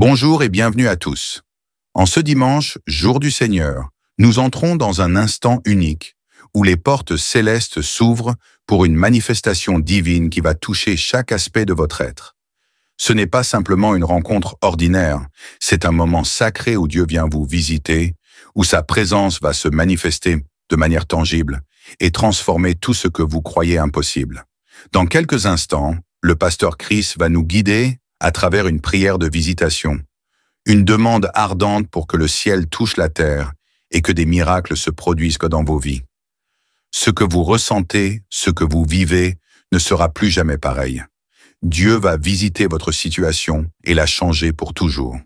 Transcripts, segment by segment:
Bonjour et bienvenue à tous. En ce dimanche, jour du Seigneur, nous entrons dans un instant unique où les portes célestes s'ouvrent pour une manifestation divine qui va toucher chaque aspect de votre être. Ce n'est pas simplement une rencontre ordinaire, c'est un moment sacré où Dieu vient vous visiter, où sa présence va se manifester de manière tangible et transformer tout ce que vous croyez impossible. Dans quelques instants, le pasteur Chris va nous guider à travers une prière de visitation, une demande ardente pour que le ciel touche la terre et que des miracles se produisent dans vos vies. Ce que vous ressentez, ce que vous vivez, ne sera plus jamais pareil. Dieu va visiter votre situation et la changer pour toujours.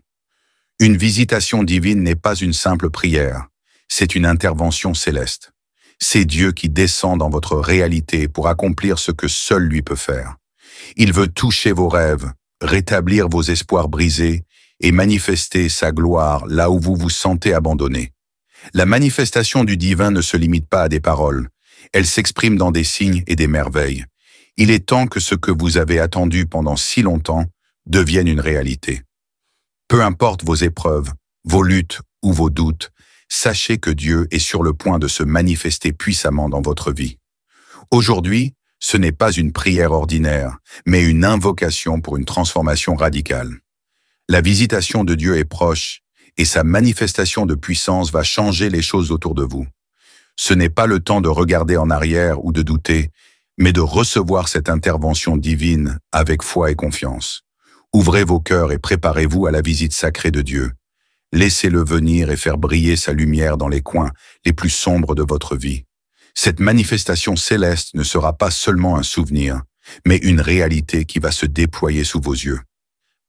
Une visitation divine n'est pas une simple prière, c'est une intervention céleste. C'est Dieu qui descend dans votre réalité pour accomplir ce que seul lui peut faire. Il veut toucher vos rêves, rétablir vos espoirs brisés et manifester sa gloire là où vous vous sentez abandonné. La manifestation du divin ne se limite pas à des paroles, elle s'exprime dans des signes et des merveilles. Il est temps que ce que vous avez attendu pendant si longtemps devienne une réalité. Peu importe vos épreuves, vos luttes ou vos doutes, sachez que Dieu est sur le point de se manifester puissamment dans votre vie. Aujourd'hui, ce n'est pas une prière ordinaire, mais une invocation pour une transformation radicale. La visitation de Dieu est proche et sa manifestation de puissance va changer les choses autour de vous. Ce n'est pas le temps de regarder en arrière ou de douter, mais de recevoir cette intervention divine avec foi et confiance. Ouvrez vos cœurs et préparez-vous à la visite sacrée de Dieu. Laissez-le venir et faire briller sa lumière dans les coins les plus sombres de votre vie. Cette manifestation céleste ne sera pas seulement un souvenir, mais une réalité qui va se déployer sous vos yeux.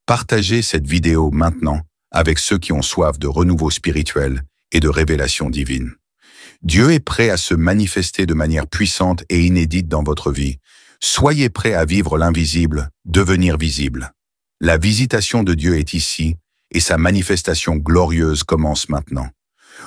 Partagez cette vidéo maintenant avec ceux qui ont soif de renouveau spirituel et de révélation divine. Dieu est prêt à se manifester de manière puissante et inédite dans votre vie. Soyez prêts à vivre l'invisible, devenir visible. La visitation de Dieu est ici et sa manifestation glorieuse commence maintenant.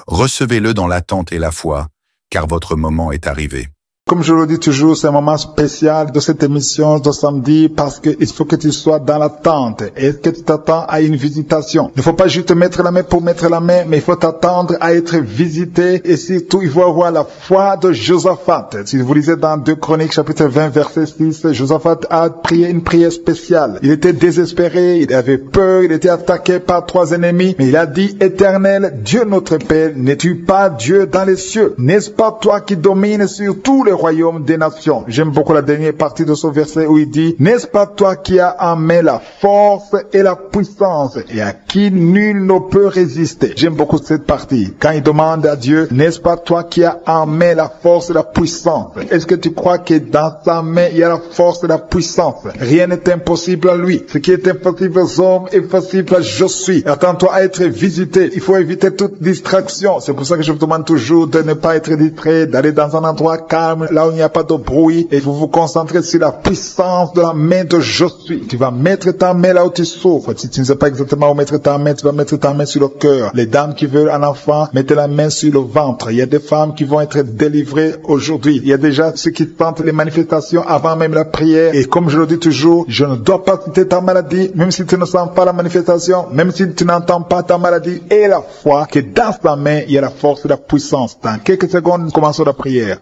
Recevez-le dans l'attente et la foi, car votre moment est arrivé. Comme je le dis toujours, c'est un moment spécial de cette émission de samedi parce qu'il faut que tu sois dans l'attente et que tu t'attends à une visitation. Il ne faut pas juste mettre la main pour mettre la main, mais il faut t'attendre à être visité et surtout il faut avoir la foi de Josaphat. Si vous lisez dans 2 Chroniques chapitre 20 verset 6, Josaphat a prié une prière spéciale. Il était désespéré, il avait peur, il était attaqué par 3 ennemis, mais il a dit: Éternel, Dieu notre Père, n'es-tu pas Dieu dans les cieux? N'est-ce pas toi qui domines sur tous les royaume des nations? J'aime beaucoup la dernière partie de ce verset où il dit: n'est-ce pas toi qui as en main la force et la puissance et à qui nul ne peut résister? J'aime beaucoup cette partie. Quand il demande à Dieu: n'est-ce pas toi qui as en main la force et la puissance? Est-ce que tu crois que dans sa main il y a la force et la puissance? Rien n'est impossible à lui. Ce qui est impossible aux hommes est possible à je suis. Attends-toi à être visité. Il faut éviter toute distraction. C'est pour ça que je vous demande toujours de ne pas être distrait, d'aller dans un endroit calme, là où il n'y a pas de bruit, et vous vous concentrez sur la puissance de la main de je suis. Tu vas mettre ta main là où tu souffres. Si tu ne sais pas exactement où mettre ta main, tu vas mettre ta main sur le cœur. Les dames qui veulent un enfant, mettez la main sur le ventre. Il y a des femmes qui vont être délivrées aujourd'hui. Il y a déjà ceux qui tentent les manifestations avant même la prière. Et comme je le dis toujours, je ne dois pas citer ta maladie, même si tu ne sens pas la manifestation, même si tu n'entends pas ta maladie, et la foi que dans ta main, il y a la force et la puissance. Dans quelques secondes, nous commençons la prière.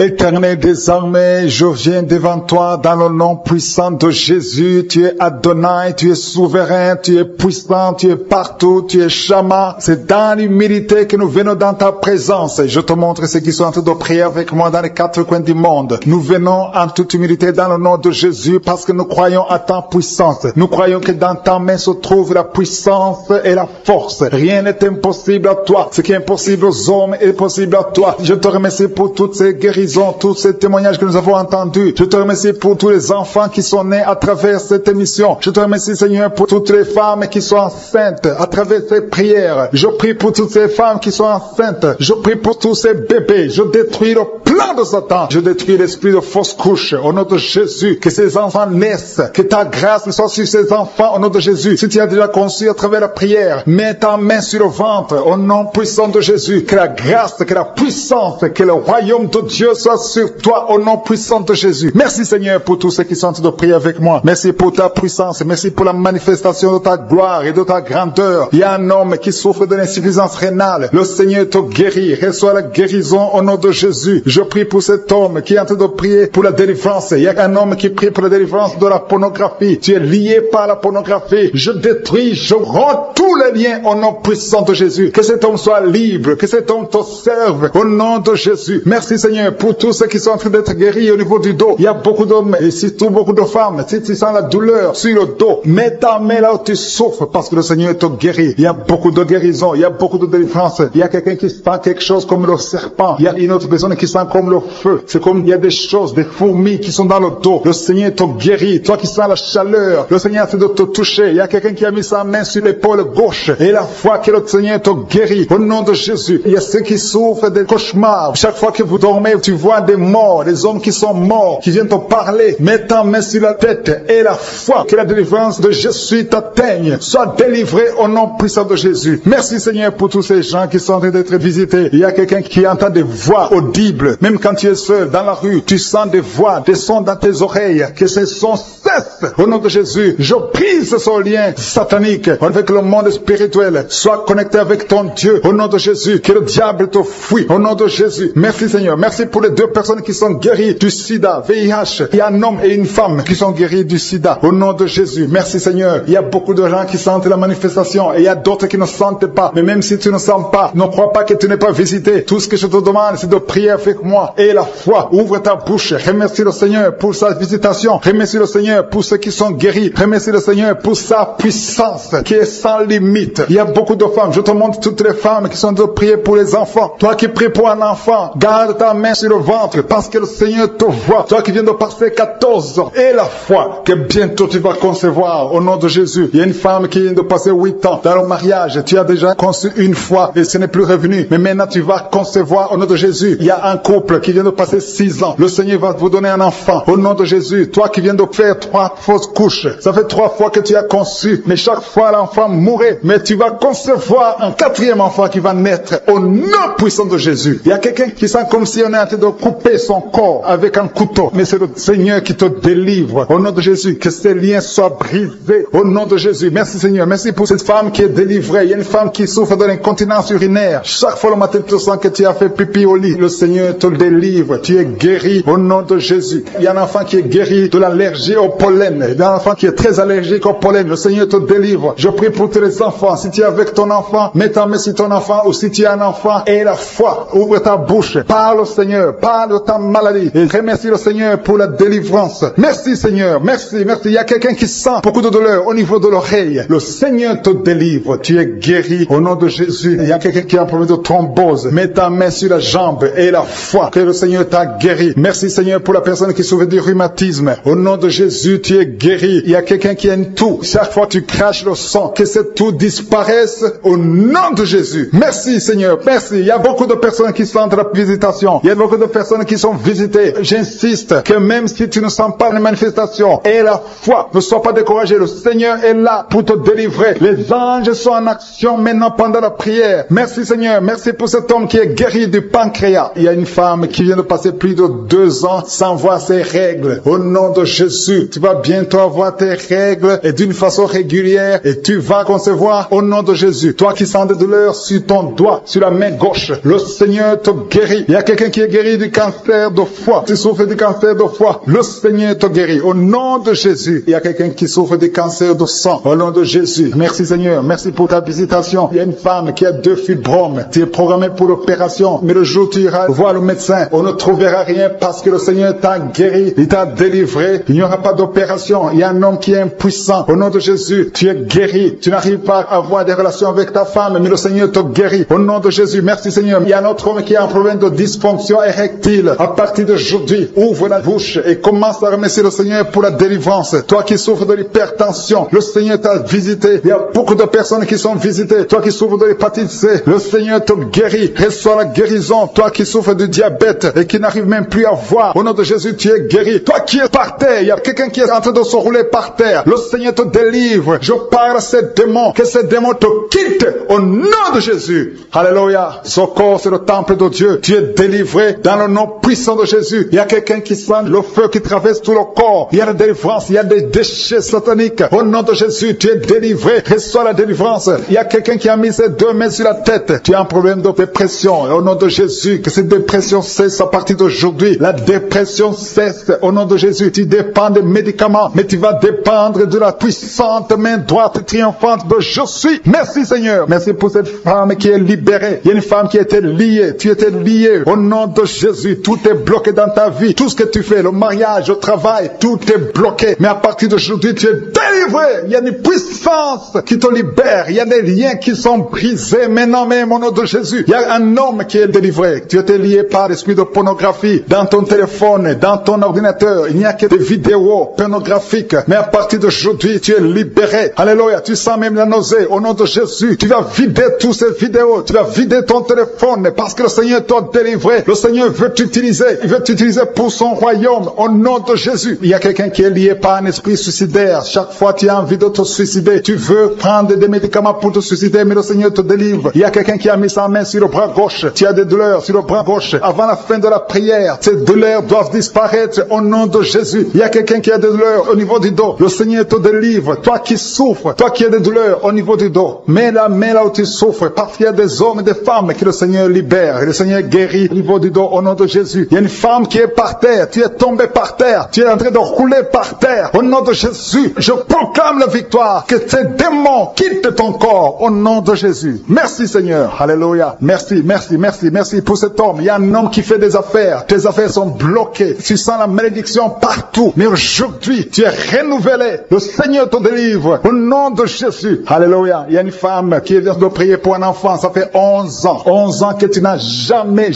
Éternel, désormais, je viens devant toi dans le nom puissant de Jésus. Tu es Adonai, tu es souverain, tu es puissant, tu es partout, tu es Shama. C'est dans l'humilité que nous venons dans ta présence. Je te montre ceux qui sont en train de prier avec moi dans les 4 coins du monde. Nous venons en toute humilité dans le nom de Jésus parce que nous croyons à ta puissance. Nous croyons que dans ta main se trouve la puissance et la force. Rien n'est impossible à toi. Ce qui est impossible aux hommes est possible à toi. Je te remercie pour toutes ces guérisons, tous ces témoignages que nous avons entendus. Je te remercie pour tous les enfants qui sont nés à travers cette émission. Je te remercie, Seigneur, pour toutes les femmes qui sont enceintes à travers ces prières. Je prie pour toutes ces femmes qui sont enceintes. Je prie pour tous ces bébés. Je détruis le plan de Satan. Je détruis l'esprit de fausse couche au nom de Jésus. Que ces enfants naissent. Que ta grâce soit sur ces enfants au nom de Jésus. Si tu as déjà conçu à travers la prière, mets ta main sur le ventre au nom puissant de Jésus. Que la grâce, que la puissance, que le royaume de Dieu soit sur toi au nom puissant de Jésus. Merci Seigneur pour tous ceux qui sont en train de prier avec moi. Merci pour ta puissance. Merci pour la manifestation de ta gloire et de ta grandeur. Il y a un homme qui souffre de l'insuffisance rénale. Le Seigneur te guérit. Reçois la guérison au nom de Jésus. Je prie pour cet homme qui est en train de prier pour la délivrance. Il y a un homme qui prie pour la délivrance de la pornographie. Tu es lié par la pornographie. Je détruis, je rends tous les liens au nom puissant de Jésus. Que cet homme soit libre. Que cet homme te serve au nom de Jésus. Merci Seigneur pour tous ceux qui sont en train d'être guéris au niveau du dos. Il y a beaucoup d'hommes et surtout beaucoup de femmes. Si tu sens la douleur sur le dos, mets ta main là où tu souffres parce que le Seigneur te guérit. Il y a beaucoup de guérison. Il y a beaucoup de délivrance. Il y a quelqu'un qui sent quelque chose comme le serpent. Il y a une autre personne qui sent comme le feu. C'est comme il y a des choses, des fourmis qui sont dans le dos. Le Seigneur te guérit. Toi qui sens la chaleur, le Seigneur essaie de te toucher. Il y a quelqu'un qui a mis sa main sur l'épaule gauche et la foi que le Seigneur te guérit. Au nom de Jésus. Il y a ceux qui souffrent des cauchemars. Chaque fois que vous dormez, tu vois des morts, des hommes qui sont morts, qui viennent te parler. Mets ta main sur la tête et la foi que la délivrance de Jésus t'atteigne. Sois délivré au nom puissant de Jésus. Merci Seigneur pour tous ces gens qui sont en train d'être visités. Il y a quelqu'un qui entend des voix audibles. Même quand tu es seul dans la rue, tu sens des voix, des sons dans tes oreilles. Que ces sons cessent. Au nom de Jésus, je brise ce lien satanique avec le monde spirituel. Sois connecté avec ton Dieu. Au nom de Jésus, que le diable te fuit. Au nom de Jésus. Merci Seigneur. Merci pour les 2 personnes qui sont guéries du sida, VIH. Il y a un homme et une femme qui sont guéris du sida. Au nom de Jésus. Merci Seigneur. Il y a beaucoup de gens qui sentent la manifestation et il y a d'autres qui ne sentent pas. Mais même si tu ne sens pas, ne crois pas que tu n'es pas visité. Tout ce que je te demande, c'est de prier avec moi. Et la foi, ouvre ta bouche. Remercie le Seigneur pour sa visitation. Remercie le Seigneur pour ceux qui sont guéris. Remercie le Seigneur pour sa puissance qui est sans limite. Il y a beaucoup de femmes. Je te montre toutes les femmes qui sont de prier pour les enfants. Toi qui pries pour un enfant, garde ta main sur le ventre parce que le Seigneur te voit. Toi qui viens de passer 14 ans. Et la foi que bientôt tu vas concevoir au nom de Jésus. Il y a une femme qui vient de passer 8 ans dans le mariage. Tu as déjà conçu une fois et ce n'est plus revenu. Mais maintenant tu vas concevoir au nom de Jésus. Il y a un couple qui vient de passer 6 ans. Le Seigneur va vous donner un enfant au nom de Jésus. Toi qui viens de faire 3 fausses couches. Ça fait 3 fois que tu as conçu. Mais chaque fois l'enfant mourait. Mais tu vas concevoir un 4e enfant qui va naître au nom puissant de Jésus. Il y a quelqu'un qui sent comme si on est en train de couper son corps avec un couteau. Mais c'est le Seigneur qui te délivre. Au nom de Jésus, que ces liens soient brisés. Au nom de Jésus. Merci Seigneur. Merci pour cette femme qui est délivrée. Il y a une femme qui souffre de l'incontinence urinaire. Chaque fois le matin, tu sens que tu as fait pipi au lit. Le Seigneur te délivre. Tu es guéri au nom de Jésus. Il y a un enfant qui est guéri de l'allergie au pollen. Il y a un enfant qui est très allergique au pollen. Le Seigneur te délivre. Je prie pour tous les enfants. Si tu es avec ton enfant, mets ta main sur ton enfant, ou si tu es un enfant, et la foi. Ouvre ta bouche. Parle au Seigneur. Parle de ta maladie. Et remercie le Seigneur pour la délivrance. Merci Seigneur. Merci, merci. Il y a quelqu'un qui sent beaucoup de douleur au niveau de l'oreille. Le Seigneur te délivre. Tu es guéri au nom de Jésus. Il y a quelqu'un qui a un problème de thrombose. Mets ta main sur la jambe et la foi que le Seigneur t'a guéri. Merci Seigneur pour la personne qui souffre du rhumatisme. Au nom de Jésus, tu es guéri. Il y a quelqu'un qui a une toux. Chaque fois tu craches le sang, que cette toux disparaisse au nom de Jésus. Merci Seigneur. Merci. Il y a beaucoup de personnes qui sentent la visitation. Il y a beaucoup de personnes qui sont visitées. J'insiste que même si tu ne sens pas les manifestations et la foi, ne sois pas découragé. Le Seigneur est là pour te délivrer. Les anges sont en action maintenant pendant la prière. Merci Seigneur. Merci pour cet homme qui est guéri du pancréas. Il y a une femme qui vient de passer plus de 2 ans sans voir ses règles. Au nom de Jésus, tu vas bientôt avoir tes règles et d'une façon régulière et tu vas concevoir au nom de Jésus. Toi qui sens des douleurs sur ton doigt, sur la main gauche, le Seigneur te guérit. Il y a quelqu'un qui est guéri du cancer de foie. Tu souffres du cancer de foie. Le Seigneur te guérit. Au nom de Jésus. Il y a quelqu'un qui souffre du cancer de sang. Au nom de Jésus. Merci Seigneur. Merci pour ta visitation. Il y a une femme qui a 2 fibromes. Tu es programmé pour l'opération. Mais le jour où tu iras voir le médecin, on ne trouvera rien parce que le Seigneur t'a guéri. Il t'a délivré. Il n'y aura pas d'opération. Il y a un homme qui est impuissant. Au nom de Jésus, tu es guéri. Tu n'arrives pas à avoir des relations avec ta femme, mais le Seigneur te guérit. Au nom de Jésus. Merci Seigneur. Il y a un autre homme qui a un problème de dysfonction érectile. À partir d'aujourd'hui, ouvre la bouche et commence à remercier le Seigneur pour la délivrance. Toi qui souffres de l'hypertension, le Seigneur t'a visité. Il y a beaucoup de personnes qui sont visitées. Toi qui souffres de l'hépatite C, le Seigneur te guérit. Reçois la guérison. Toi qui souffres du diabète et qui n'arrive même plus à voir, au nom de Jésus, tu es guéri. Toi qui es par terre, il y a quelqu'un qui qui est en train de se rouler par terre, le Seigneur te délivre. Je parle à ces démons, que ces démons te quittent au nom de Jésus. Alléluia. Ce corps, c'est le temple de Dieu. Tu es délivré dans le nom puissant de Jésus. Il y a quelqu'un qui sent le feu qui traverse tout le corps. Il y a la délivrance, il y a des déchets sataniques. Au nom de Jésus, tu es délivré. Reçois la délivrance. Il y a quelqu'un qui a mis ses 2 mains sur la tête. Tu as un problème de dépression. Au nom de Jésus, que cette dépression cesse à partir d'aujourd'hui. La dépression cesse au nom de Jésus. Tu dépends des médicaments, mais tu vas dépendre de la puissante main droite triomphante de je suis. Merci Seigneur. Merci pour cette femme qui est libérée. Il y a une femme qui était liée. Tu étais lié. Au nom de Jésus, tout est bloqué dans ta vie. Tout ce que tu fais, le mariage, le travail, tout est bloqué. Mais à partir d'aujourd'hui, tu es délivré. Il y a une puissance qui te libère. Il y a des liens qui sont brisés. Maintenant même, au nom de Jésus, il y a un homme qui est délivré. Tu étais lié par l'esprit de pornographie dans ton téléphone, dans ton ordinateur. Il n'y a que des vidéos pornographiques. Mais à partir d'aujourd'hui, tu es libéré. Alléluia. Tu sens même la nausée. Au nom de Jésus, tu vas vider toutes ces vidéos. Tu vas vider ton téléphone parce que le Seigneur t'a délivré. Le Seigneur veut t'utiliser. Il veut t'utiliser pour son royaume. Au nom de Jésus. Il y a quelqu'un qui est lié par un esprit suicidaire. Chaque fois tu as envie de te suicider, tu veux prendre des médicaments pour te suicider, mais le Seigneur te délivre. Il y a quelqu'un qui a mis sa main sur le bras gauche. Tu as des douleurs sur le bras gauche. Avant la fin de la prière, ces douleurs doivent disparaître au nom de Jésus. Il y a quelqu'un qui a des douleurs au niveau du dos. Le Seigneur te délivre. Toi qui souffres, toi qui as des douleurs au niveau du dos, mets la main là où tu souffres, parce qu'il y a des hommes et des femmes que le Seigneur libère. Le Seigneur guérit au niveau du dos au nom de Jésus. Il y a une femme qui est par terre. Tu es tombé par terre. Tu es en train de rouler par terre. Au nom de Jésus, je proclame la victoire. Que ces démons quittent ton corps au nom de Jésus. Merci Seigneur. Alléluia. Merci, merci, merci, merci pour cet homme. Il y a un homme qui fait des affaires. Tes affaires sont bloquées. Tu sens la malédiction partout. Mais aujourd'hui, tu es renouvelé. Le Seigneur te délivre au nom de Jésus. Alléluia. Il y a une femme qui vient de prier pour un enfant. Ça fait 11 ans. 11 ans que tu n'as jamais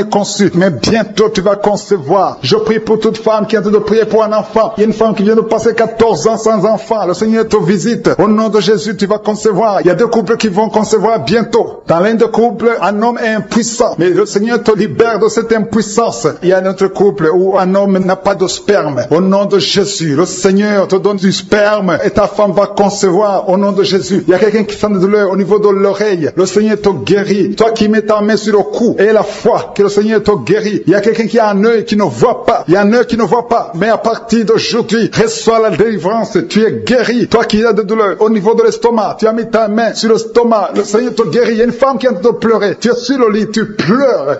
conçu. Mais bientôt tu vas concevoir. Je prie pour toute femme qui est en train de prier pour un enfant. Il y a une femme qui vient de passer 14 ans sans enfant. Le Seigneur te visite. Au nom de Jésus, tu vas concevoir. Il y a 2 couples qui vont concevoir bientôt. Dans l'un des couples, un homme est impuissant. Mais le Seigneur te libère de cette impuissance. Il y a un autre couple où un homme n'a pas de sperme. Au nom de Jésus, le Seigneur te donne du sperme et ta femme va concevoir au nom de Jésus. Il y a quelqu'un qui sent de douleur au niveau de l'oreille. Le Seigneur te guérit. Toi qui mets ta main sur le cou et la foi que le Seigneur te guérit. Il y a quelqu'un qui a un œil qui ne voit pas. Il y a un œil qui ne voit pas. Mais à partir d'aujourd'hui, reçois la délivrance. Tu es guéri. Toi qui as de douleur au niveau de l'estomac, tu as mis ta main sur l'estomac. Le Seigneur te guérit. Il y a une femme qui est en train de pleurer. Tu es sur le lit, tu pleures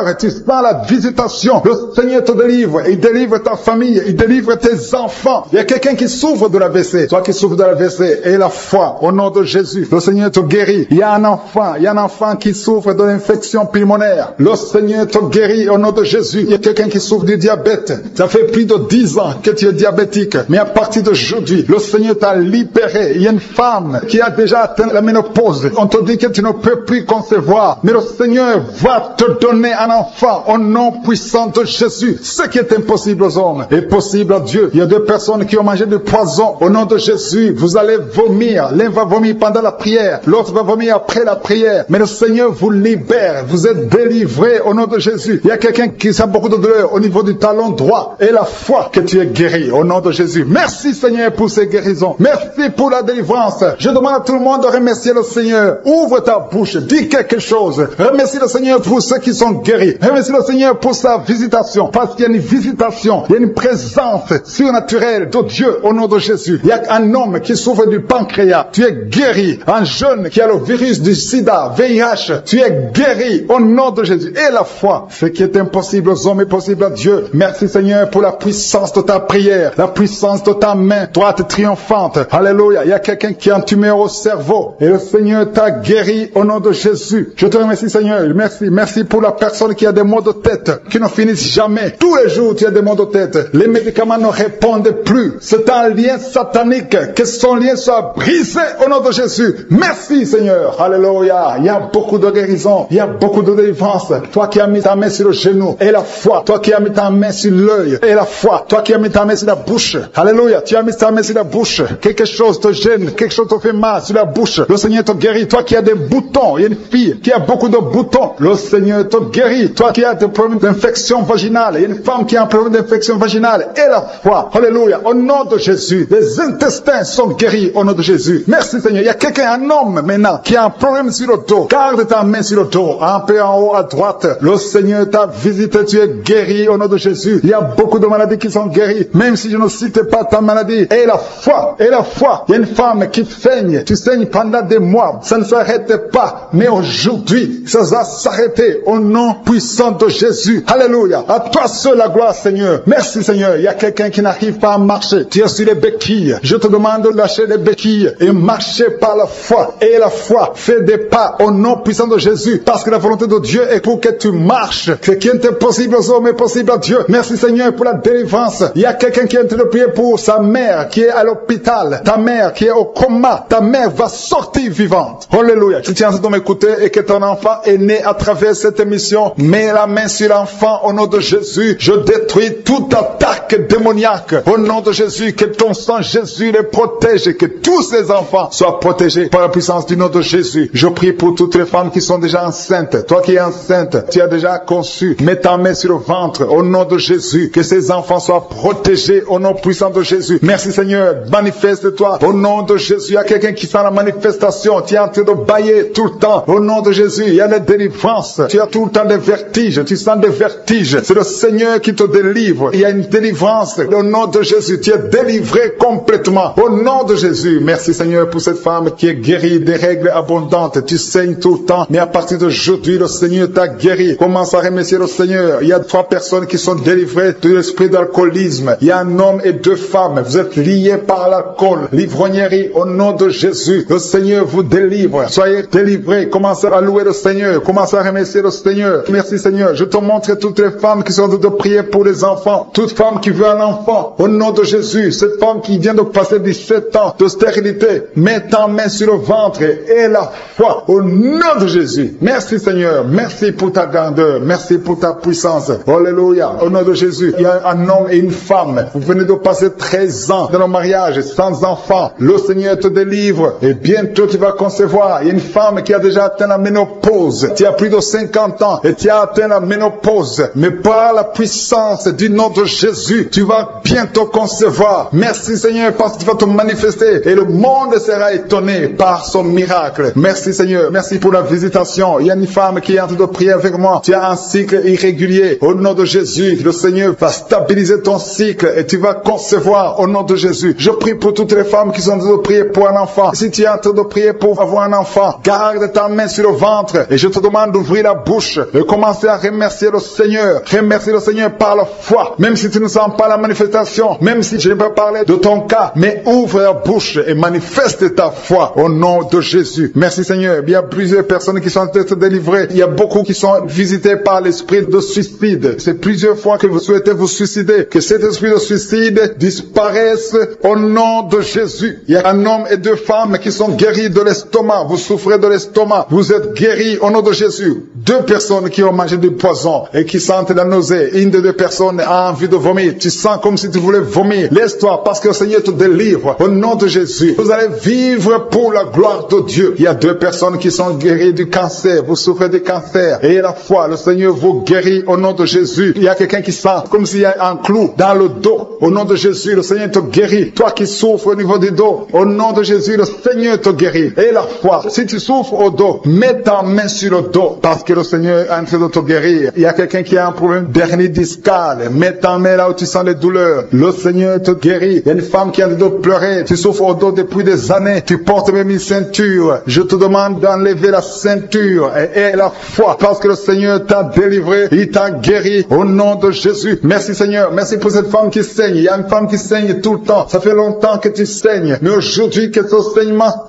et tu sens la visitation. Le Seigneur te délivre. Il délivre ta famille. Il délivre tes enfants. Il y a quelqu'un qui souffre de l'AVC. Toi qui souffres de l'AVC et la foi au nom de Jésus. Le Seigneur te guérit. Il y a un enfant qui souffre de l'infection pulmonaire. Le Seigneur te guérit au nom de Jésus. Il y a quelqu'un qui souffre du diabète. Ça fait plus de 10 ans que tu es diabétique. Mais à partir d'aujourd'hui, le Seigneur t'a libéré. Il y a une femme qui a déjà atteint la ménopause. On te dit que tu ne peux plus concevoir. Mais le Seigneur va te donner un enfant au nom puissant de Jésus. Ce qui est impossible aux hommes est possible à Dieu. Il y a 2 personnes qui ont mangé du poison. Au nom de Jésus, vous allez vomir. L'un va vomir pendant la prière. L'autre va vomir après la prière. Mais le Seigneur vous libère. Vous êtes délivrés au nom de Jésus. Il y a quelqu'un qui a beaucoup de douleur au niveau du talon droit. Et la foi que tu es guéri au nom de Jésus. Merci Seigneur pour ces guérisons. Merci pour la délivrance. Je demande à tout le monde de remercier le Seigneur. Ouvre ta bouche. Dis quelque chose. Remercie le Seigneur pour ceux qui sont guéris. Remercie le Seigneur pour sa visitation. Parce qu'il y a une visitation. Il y a une présence surnaturelle de Dieu au nom de Jésus. Il y a un homme qui souffre du pancréas. Tu es guéri. Un jeune qui a le virus du sida, VIH. Tu es guéri au nom de Jésus. Et la foi. Ce qui est impossible aux hommes est possible à Dieu. Merci Seigneur pour la puissance de ta prière. La puissance de ta main droite triomphante. Alléluia. Il y a quelqu'un qui a un tumeur au cerveau. Et le Seigneur t'a guéri au nom de Jésus. Je te remercie Seigneur. Merci. Merci pour la personne qui a des maux de tête qui ne finissent jamais. Tous les jours tu as des maux de tête. Les médicaments ne répondent plus. C'est un lien satanique. Que son lien soit brisé au nom de Jésus. Merci Seigneur. Alléluia. Il y a beaucoup de guérison. Il y a beaucoup de délivrance. Toi qui as mis ta main sur le genou et la foi. Toi qui as mis ta main sur l'œil et la foi. Toi qui as mis ta main sur la bouche. Alléluia. Tu as mis ta main sur la bouche. Quelque chose te gêne. Quelque chose te fait mal sur la bouche. Le Seigneur te guérit. Toi qui as des boutons. Il y a une fille qui a beaucoup de boutons. Le Seigneur te guérit. Toi qui as des problèmes d'infection vaginale. Il y a une femme qui a un problème d'infection vaginale et la foi. foie. Alléluia. Au nom de Jésus, les intestins sont guéris au nom de Jésus. Merci Seigneur. Il y a quelqu'un, un homme maintenant, qui a un problème sur le dos. Garde ta main sur le dos, un peu en haut à droite. Le Seigneur t'a visité, tu es guéri au nom de Jésus. Il y a beaucoup de maladies qui sont guéries, même si je ne cite pas ta maladie. Et la foi, et la foi. Il y a une femme qui saigne. Tu saignes pendant des mois. Ça ne s'arrête pas. Mais aujourd'hui, ça va s'arrêter au nom puissant de Jésus. Alléluia. À toi seul la gloire, Seigneur. Merci, Seigneur. Il y a quelqu'un qui n'arrive pas à marcher. Tu es sur les béquilles. Je te demande de lâcher les béquilles et marcher par la foi. Et la foi fait des pas au nom puissant de Jésus. Parce que la volonté de Dieu est pour que tu marches. Ce qui est impossible aux hommes est possible à Dieu. Merci, Seigneur, pour la délivrance. Il y a quelqu'un qui est en train de prier pour sa mère qui est à l'hôpital. Ta mère qui est au coma. Ta mère va sortir vivante. Alléluia. Tu tiens à m'écouter et que ton enfant est né à travers cette émission. Mets la main sur l'enfant au nom de Jésus. Je détruis toute attaque démoniaque. Au nom de Jésus, que ton sang Jésus les protège et que tous ces enfants soient protégés par la puissance du nom de Jésus. Je prie pour toutes les femmes qui sont déjà enceintes. Toi qui es enceinte, tu as déjà conçu. Mets ta main sur le ventre au nom de Jésus. Que ces enfants soient protégés au nom puissant de Jésus. Merci Seigneur. Manifeste-toi au nom de Jésus. Il y a quelqu'un qui sent la manifestation. Tu es en train de bailler tout le temps. Au nom de Jésus, il y a des délivrances. Tu as tout le temps des vertiges. Tu sens des vertiges. C'est le Seigneur qui te délivre. Il y a une délivrance. Au nom de Jésus, tu es délivré complètement. Au nom de Jésus. Merci Seigneur pour cette femme qui est guérie des règles abondantes. Tu saignes tout le temps. Mais à partir d'aujourd'hui, le Seigneur t'a guéri. Commence à remercier le Seigneur. Il y a 3 personnes qui sont délivrées de l'esprit d'alcoolisme. Il y a un homme et 2 femmes. Vous êtes liés par l'alcool. L'ivrognerie. Au nom de Jésus. Le Seigneur vous délivre. Soyez délivrés. Commencez à louer le Seigneur. Commencez à remercier le Seigneur. Merci Seigneur. Je te montre toutes les femmes qui sont de prier pour les enfants. Toute femme qui veut un enfant. Au nom de Jésus. Cette femme qui vient de passer 17 ans de stérilité. Mets ta main sur le ventre et la foi. Au nom de Jésus. Merci Seigneur. Merci pour ta grandeur. Merci pour ta puissance. Alléluia. Au nom de Jésus. Il y a un homme et une femme. Vous venez de passer 13 ans dans le mariage sans enfant. Le Seigneur te délivre. Et bientôt tu vas concevoir. Il y a une femme qui a déjà atteint la ménopause. Tu as plus de 50 ans et tu as atteint la ménopause. Mais par la puissance du nom de Jésus, tu vas bientôt concevoir. Merci Seigneur parce que tu vas te manifester et le monde sera étonné par son miracle. Merci Seigneur. Merci pour la visitation. Il y a une femme qui est en train de prier avec moi. Tu as un cycle irrégulier. Au nom de Jésus, le Seigneur va stabiliser ton cycle et tu vas concevoir au nom de Jésus. Je prie pour toutes les femmes qui sont en train de prier pour un enfant. Si tu es en train de prier pour avoir un enfant, garde ta main sur le ventre et je te demande d'ouvrir la bouche et commencer à remercier le Seigneur. Remercier le Seigneur par la foi. Même si tu ne sens pas la manifestation, même si je ne peux pas parler de ton cas, mais ouvre la bouche et manifeste ta foi au nom de Jésus. Merci Seigneur. Il y a plusieurs personnes qui sont en train de se délivrer. Il y a beaucoup qui sont visités par l'esprit de suicide. C'est plusieurs fois que vous souhaitez vous suicider. Que cet esprit de suicide disparaisse au nom de Jésus. Il y a un homme et 2 femmes qui sont guéris de l'estomac. Vous souffrez de l'estomac. Vous êtes guéris au nom de Jésus. 2 personnes qui ont mangé du poison et qui sentent la nausée. Une des 2 personnes a envie de vomir. Tu sens comme si tu voulais vomir. Laisse-toi parce que le Seigneur te délivre au nom de Jésus. Vous allez vivre pour la gloire de Dieu. Il y a 2 personnes qui sont guéries du cancer. Vous souffrez du cancer. Et la foi, le Seigneur vous guérit au nom de Jésus. Il y a quelqu'un qui sent comme s'il y a un clou dans le dos. Au nom de Jésus, le Seigneur te guérit. Toi qui souffres au niveau du dos, au nom de Jésus, le Seigneur te guérit. Et la foi, si tu souffres au dos, mets ta main sur le dos parce que le Seigneur est en train de te guérir. Il y a quelqu'un qui a un problème d'hernie discale. Mets ta main là où tu sens les douleurs. Le Seigneur te guérit. Il y a une femme qui a de pleurer. Tu souffres au dos depuis des années. Tu portes même une ceinture. Je te demande d'enlever la ceinture et la foi parce que le Seigneur t'a délivré. Il t'a guéri au nom de Jésus. Merci Seigneur. Merci pour cette femme qui saigne. Il y a une femme qui saigne tout le temps. Ça fait longtemps que tu saignes. Mais aujourd'hui que ce saignement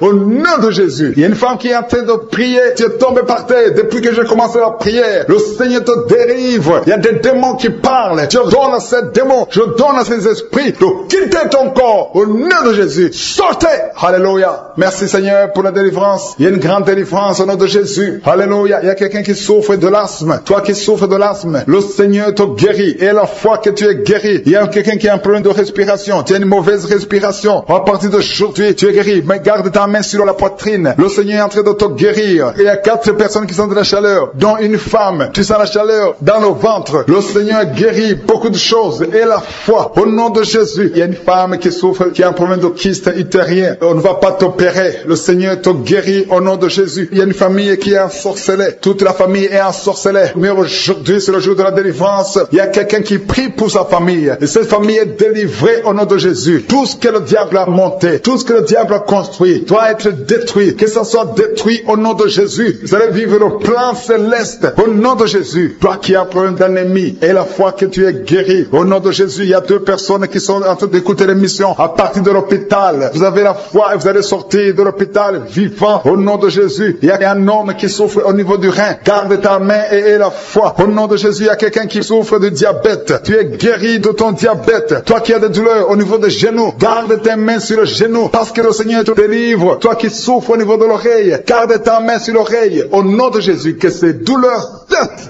au nom de Jésus. Il y a une femme qui est en train de prier. Tu es tombé par terre depuis que j'ai commencé la prière. Le Seigneur te délivre. Il y a des démons qui parlent. Je donne à ces démons, je donne à ces esprits de quitter ton corps au nom de Jésus. Sortez. Alléluia. Merci Seigneur pour la délivrance. Il y a une grande délivrance au nom de Jésus. Alléluia. Il y a quelqu'un qui souffre de l'asthme. Toi qui souffres de l'asthme, le Seigneur te guérit. Et la fois que tu es guéri, il y a quelqu'un qui a un problème de respiration. Tu as une mauvaise respiration. À partir d'aujourd'hui, tu es guéri. Mais garde ta main sur la poitrine. Le Seigneur est en train de te guérir. Il y a 4 personnes qui sentent la chaleur, dont une femme. Tu sens la chaleur dans le ventre. Le Seigneur guérit beaucoup de choses. Et la foi, au nom de Jésus. Il y a une femme qui souffre, qui a un problème de kyste utérin. On ne va pas t'opérer. Le Seigneur te guérit au nom de Jésus. Il y a une famille qui est ensorcelée. Toute la famille est ensorcelée. Mais aujourd'hui, c'est le jour de la délivrance. Il y a quelqu'un qui prie pour sa famille. Et cette famille est délivrée au nom de Jésus. Tout ce que le diable a monté, tout ce que le diable a construit, doit être détruit. Que ça soit détruit au nom de Jésus. Vous allez vivre le plan céleste au nom de Jésus. Toi qui as un problème d'ennemi et la foi que tu es guéri. Au nom de Jésus, il y a 2 personnes qui sont en train d'écouter l'émission à partir de l'hôpital. Vous avez la foi et vous allez sortir de l'hôpital vivant au nom de Jésus. Il y a un homme qui souffre au niveau du rein. Garde ta main et la foi. Au nom de Jésus, il y a quelqu'un qui souffre de diabète. Tu es guéri de ton diabète. Toi qui as des douleurs au niveau des genoux, garde tes mains sur le genou parce que le Seigneur te délivre. Toi qui souffres au niveau de l'oreille, garde ta main sur l'oreille. Au nom de Jésus, que ces douleurs...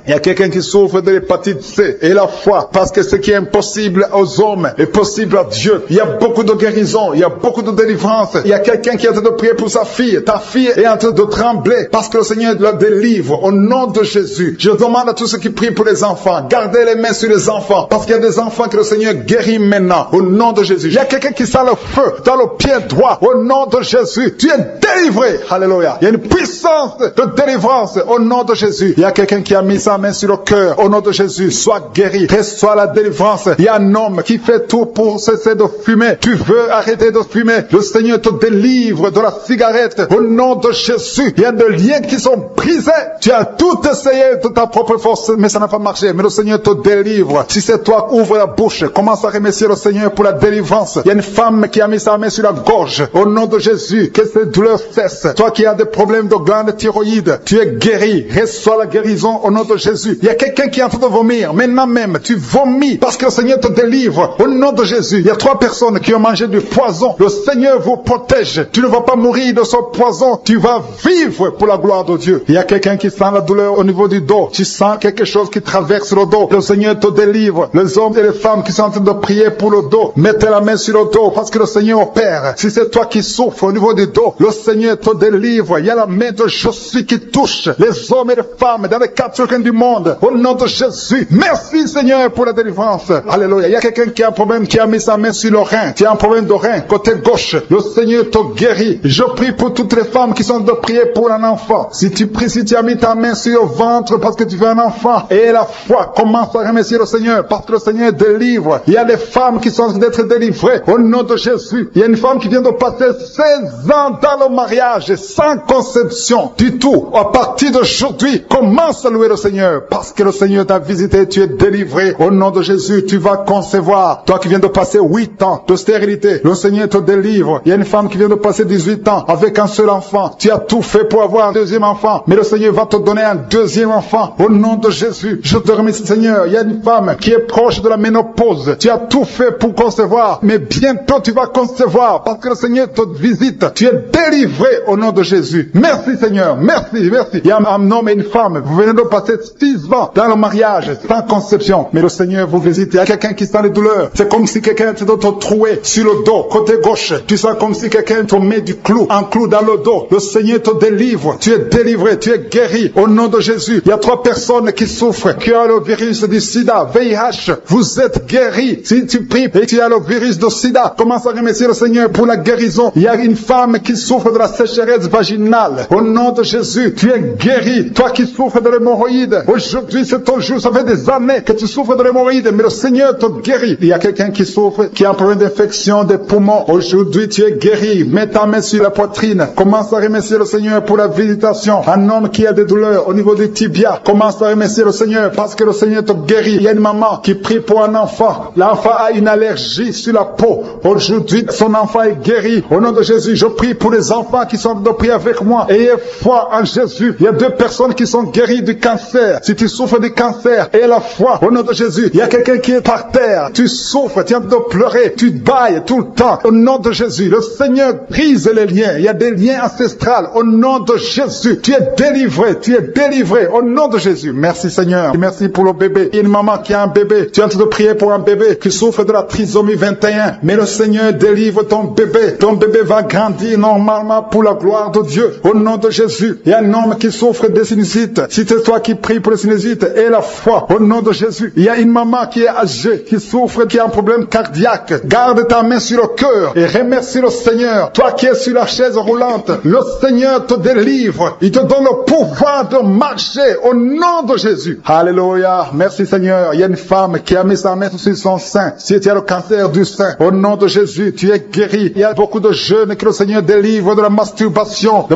Il y a quelqu'un qui souffre de l'hépatite C et la foi parce que ce qui est impossible aux hommes est possible à Dieu. Il y a beaucoup de guérison, il y a beaucoup de délivrance. Il y a quelqu'un qui est en train de prier pour sa fille. Ta fille est en train de trembler parce que le Seigneur la délivre au nom de Jésus. Je demande à tous ceux qui prient pour les enfants, gardez les mains sur les enfants parce qu'il y a des enfants que le Seigneur guérit maintenant au nom de Jésus. Il y a quelqu'un qui sent le feu dans le pied droit au nom de Jésus. Tu es délivré. Alléluia. Il y a une puissance de délivrance au nom de Jésus. Il y a quelqu'un qui a mis sa main sur le cœur au nom de Jésus. Sois guéri. Reçois la délivrance. Il y a un homme qui fait tout pour cesser de fumer. Tu veux arrêter de fumer. Le Seigneur te délivre de la cigarette au nom de Jésus. Il y a des liens qui sont brisés. Tu as tout essayé de ta propre force, mais ça n'a pas marché. Mais le Seigneur te délivre. Si c'est toi, ouvre la bouche. Commence à remercier le Seigneur pour la délivrance. Il y a une femme qui a mis sa main sur la gorge. Au nom de Jésus, que ces douleurs cessent. Toi qui as des problèmes de glande thyroïde, tu es guéri. Reçois la guérison au nom de Jésus. Il y a quelqu'un qui est en train de vomir. Maintenant même, tu vomis parce que le Seigneur te délivre. Au nom de Jésus, il y a 3 personnes qui ont mangé du poison. Le Seigneur vous protège. Tu ne vas pas mourir de ce poison. Tu vas vivre pour la gloire de Dieu. Il y a quelqu'un qui sent la douleur au niveau du dos. Tu sens quelque chose qui traverse le dos. Le Seigneur te délivre. Les hommes et les femmes qui sont en train de prier pour le dos, mettez la main sur le dos parce que le Seigneur opère. Si c'est toi qui souffres au niveau du dos, le Seigneur te délivre. Il y a la main de Jésus qui touche les hommes et les femmes dans les 4 coins du monde. Au nom de Jésus. Merci Seigneur pour la délivrance. Alléluia. Il y a quelqu'un qui a un problème, qui a mis sa main sur le rein. Tu as un problème de rein, côté gauche. Le Seigneur te guérit. Je prie pour toutes les femmes qui sont de prier pour un enfant. Si tu pries, si tu as mis ta main sur le ventre parce que tu veux un enfant, et la foi, commence à remercier le Seigneur parce que le Seigneur délivre. Il y a des femmes qui sont en train d'être délivrées au nom de Jésus. Il y a une femme qui vient de passer 16 ans dans le mariage sans conception du tout. À partir d'aujourd'hui, commence à louer le Seigneur parce que le Seigneur t'a visité, tu es délivré. Au nom de Jésus, tu vas concevoir. Toi qui viens de passer 8 ans de stérilité, le Seigneur te délivre. Il y a une femme qui vient de passer 18 ans avec un seul enfant. Tu as tout fait pour avoir un deuxième enfant, mais le Seigneur va te donner un deuxième enfant. Au nom de Jésus, je te remercie Seigneur. Il y a une femme qui est proche de la ménopause. Tu as tout fait pour concevoir, mais bientôt tu vas concevoir parce que le Seigneur te visite. Tu es délivré au nom de Jésus. Merci Seigneur, merci, merci. Il y a un homme et une femme. Vous venez de passer 6 ans dans le mariage sans conception, mais le Seigneur vous visite. Il y a quelqu'un qui sent les douleurs. C'est comme si quelqu'un te trouait sur le dos, côté gauche. Tu sens comme si quelqu'un te met du clou, un clou dans le dos. Le Seigneur te délivre. Tu es délivré, tu es guéri. Au nom de Jésus, il y a 3 personnes qui souffrent, qui ont le virus du sida, VIH. Vous êtes guéris. Si tu pries et tu as le virus du sida, commence à remercier le Seigneur pour la guérison. Il y a une femme qui souffre de la sécheresse vaginale. Au nom de Jésus, tu es guéri. Toi qui souffres de l'hémorroïde, aujourd'hui c'est ton jour. Ça fait des années que tu souffres de l'hémorroïde, mais le Seigneur te guérit. Il y a quelqu'un qui souffre, qui a un problème d'infection des poumons. Aujourd'hui tu es guéri. Mets ta main sur la poitrine. Commence à remercier le Seigneur pour la visitation. Un homme qui a des douleurs au niveau du tibia, commence à remercier le Seigneur parce que le Seigneur te guérit. Il y a une maman qui prie pour un enfant. L'enfant a une allergie sur la peau. Aujourd'hui, son enfant est guéri. Au nom de Jésus, je prie pour les enfants qui sont de prier avec moi. Ayez foi en Jésus. Il y a 2 personnes qui sont guéries du cancer. Si tu souffres du cancer, aie la foi. Au nom de Jésus, il y a quelqu'un qui est par terre. Tu souffres, tu es en train de pleurer, tu bailles tout le temps. Au nom de Jésus, le Seigneur brise les liens. Il y a des liens ancestrales. Au nom de Jésus, tu es délivré, tu es délivré. Au nom de Jésus, merci Seigneur. Et merci pour le bébé. Il y a une maman qui a un bébé. Tu es en train de prier pour un bébé qui souffre de la trisomie 21. Mais le Seigneur délivre ton bébé. Ton bébé va grandir normalement pour la gloire de Dieu. Au nom de Jésus, il y a un homme qui souffre de sinusite. Si c'est toi qui pries pour le sinusite et la foi, au nom de Jésus, il y a une maman qui est âgée, qui souffre, qui a un problème cardiaque. Garde ta main sur le cœur et remercie le Seigneur. Toi qui es sur la chaise roulante, le Seigneur te délivre. Il te donne le pouvoir de marcher au nom de Jésus. Alléluia. Merci Seigneur. Il y a une femme qui a mis sa main sur son sein. Si tu as le cancer du sein, au nom de Jésus, tu es guéri. Il y a beaucoup de jeunes que le Seigneur délivre de la masturbation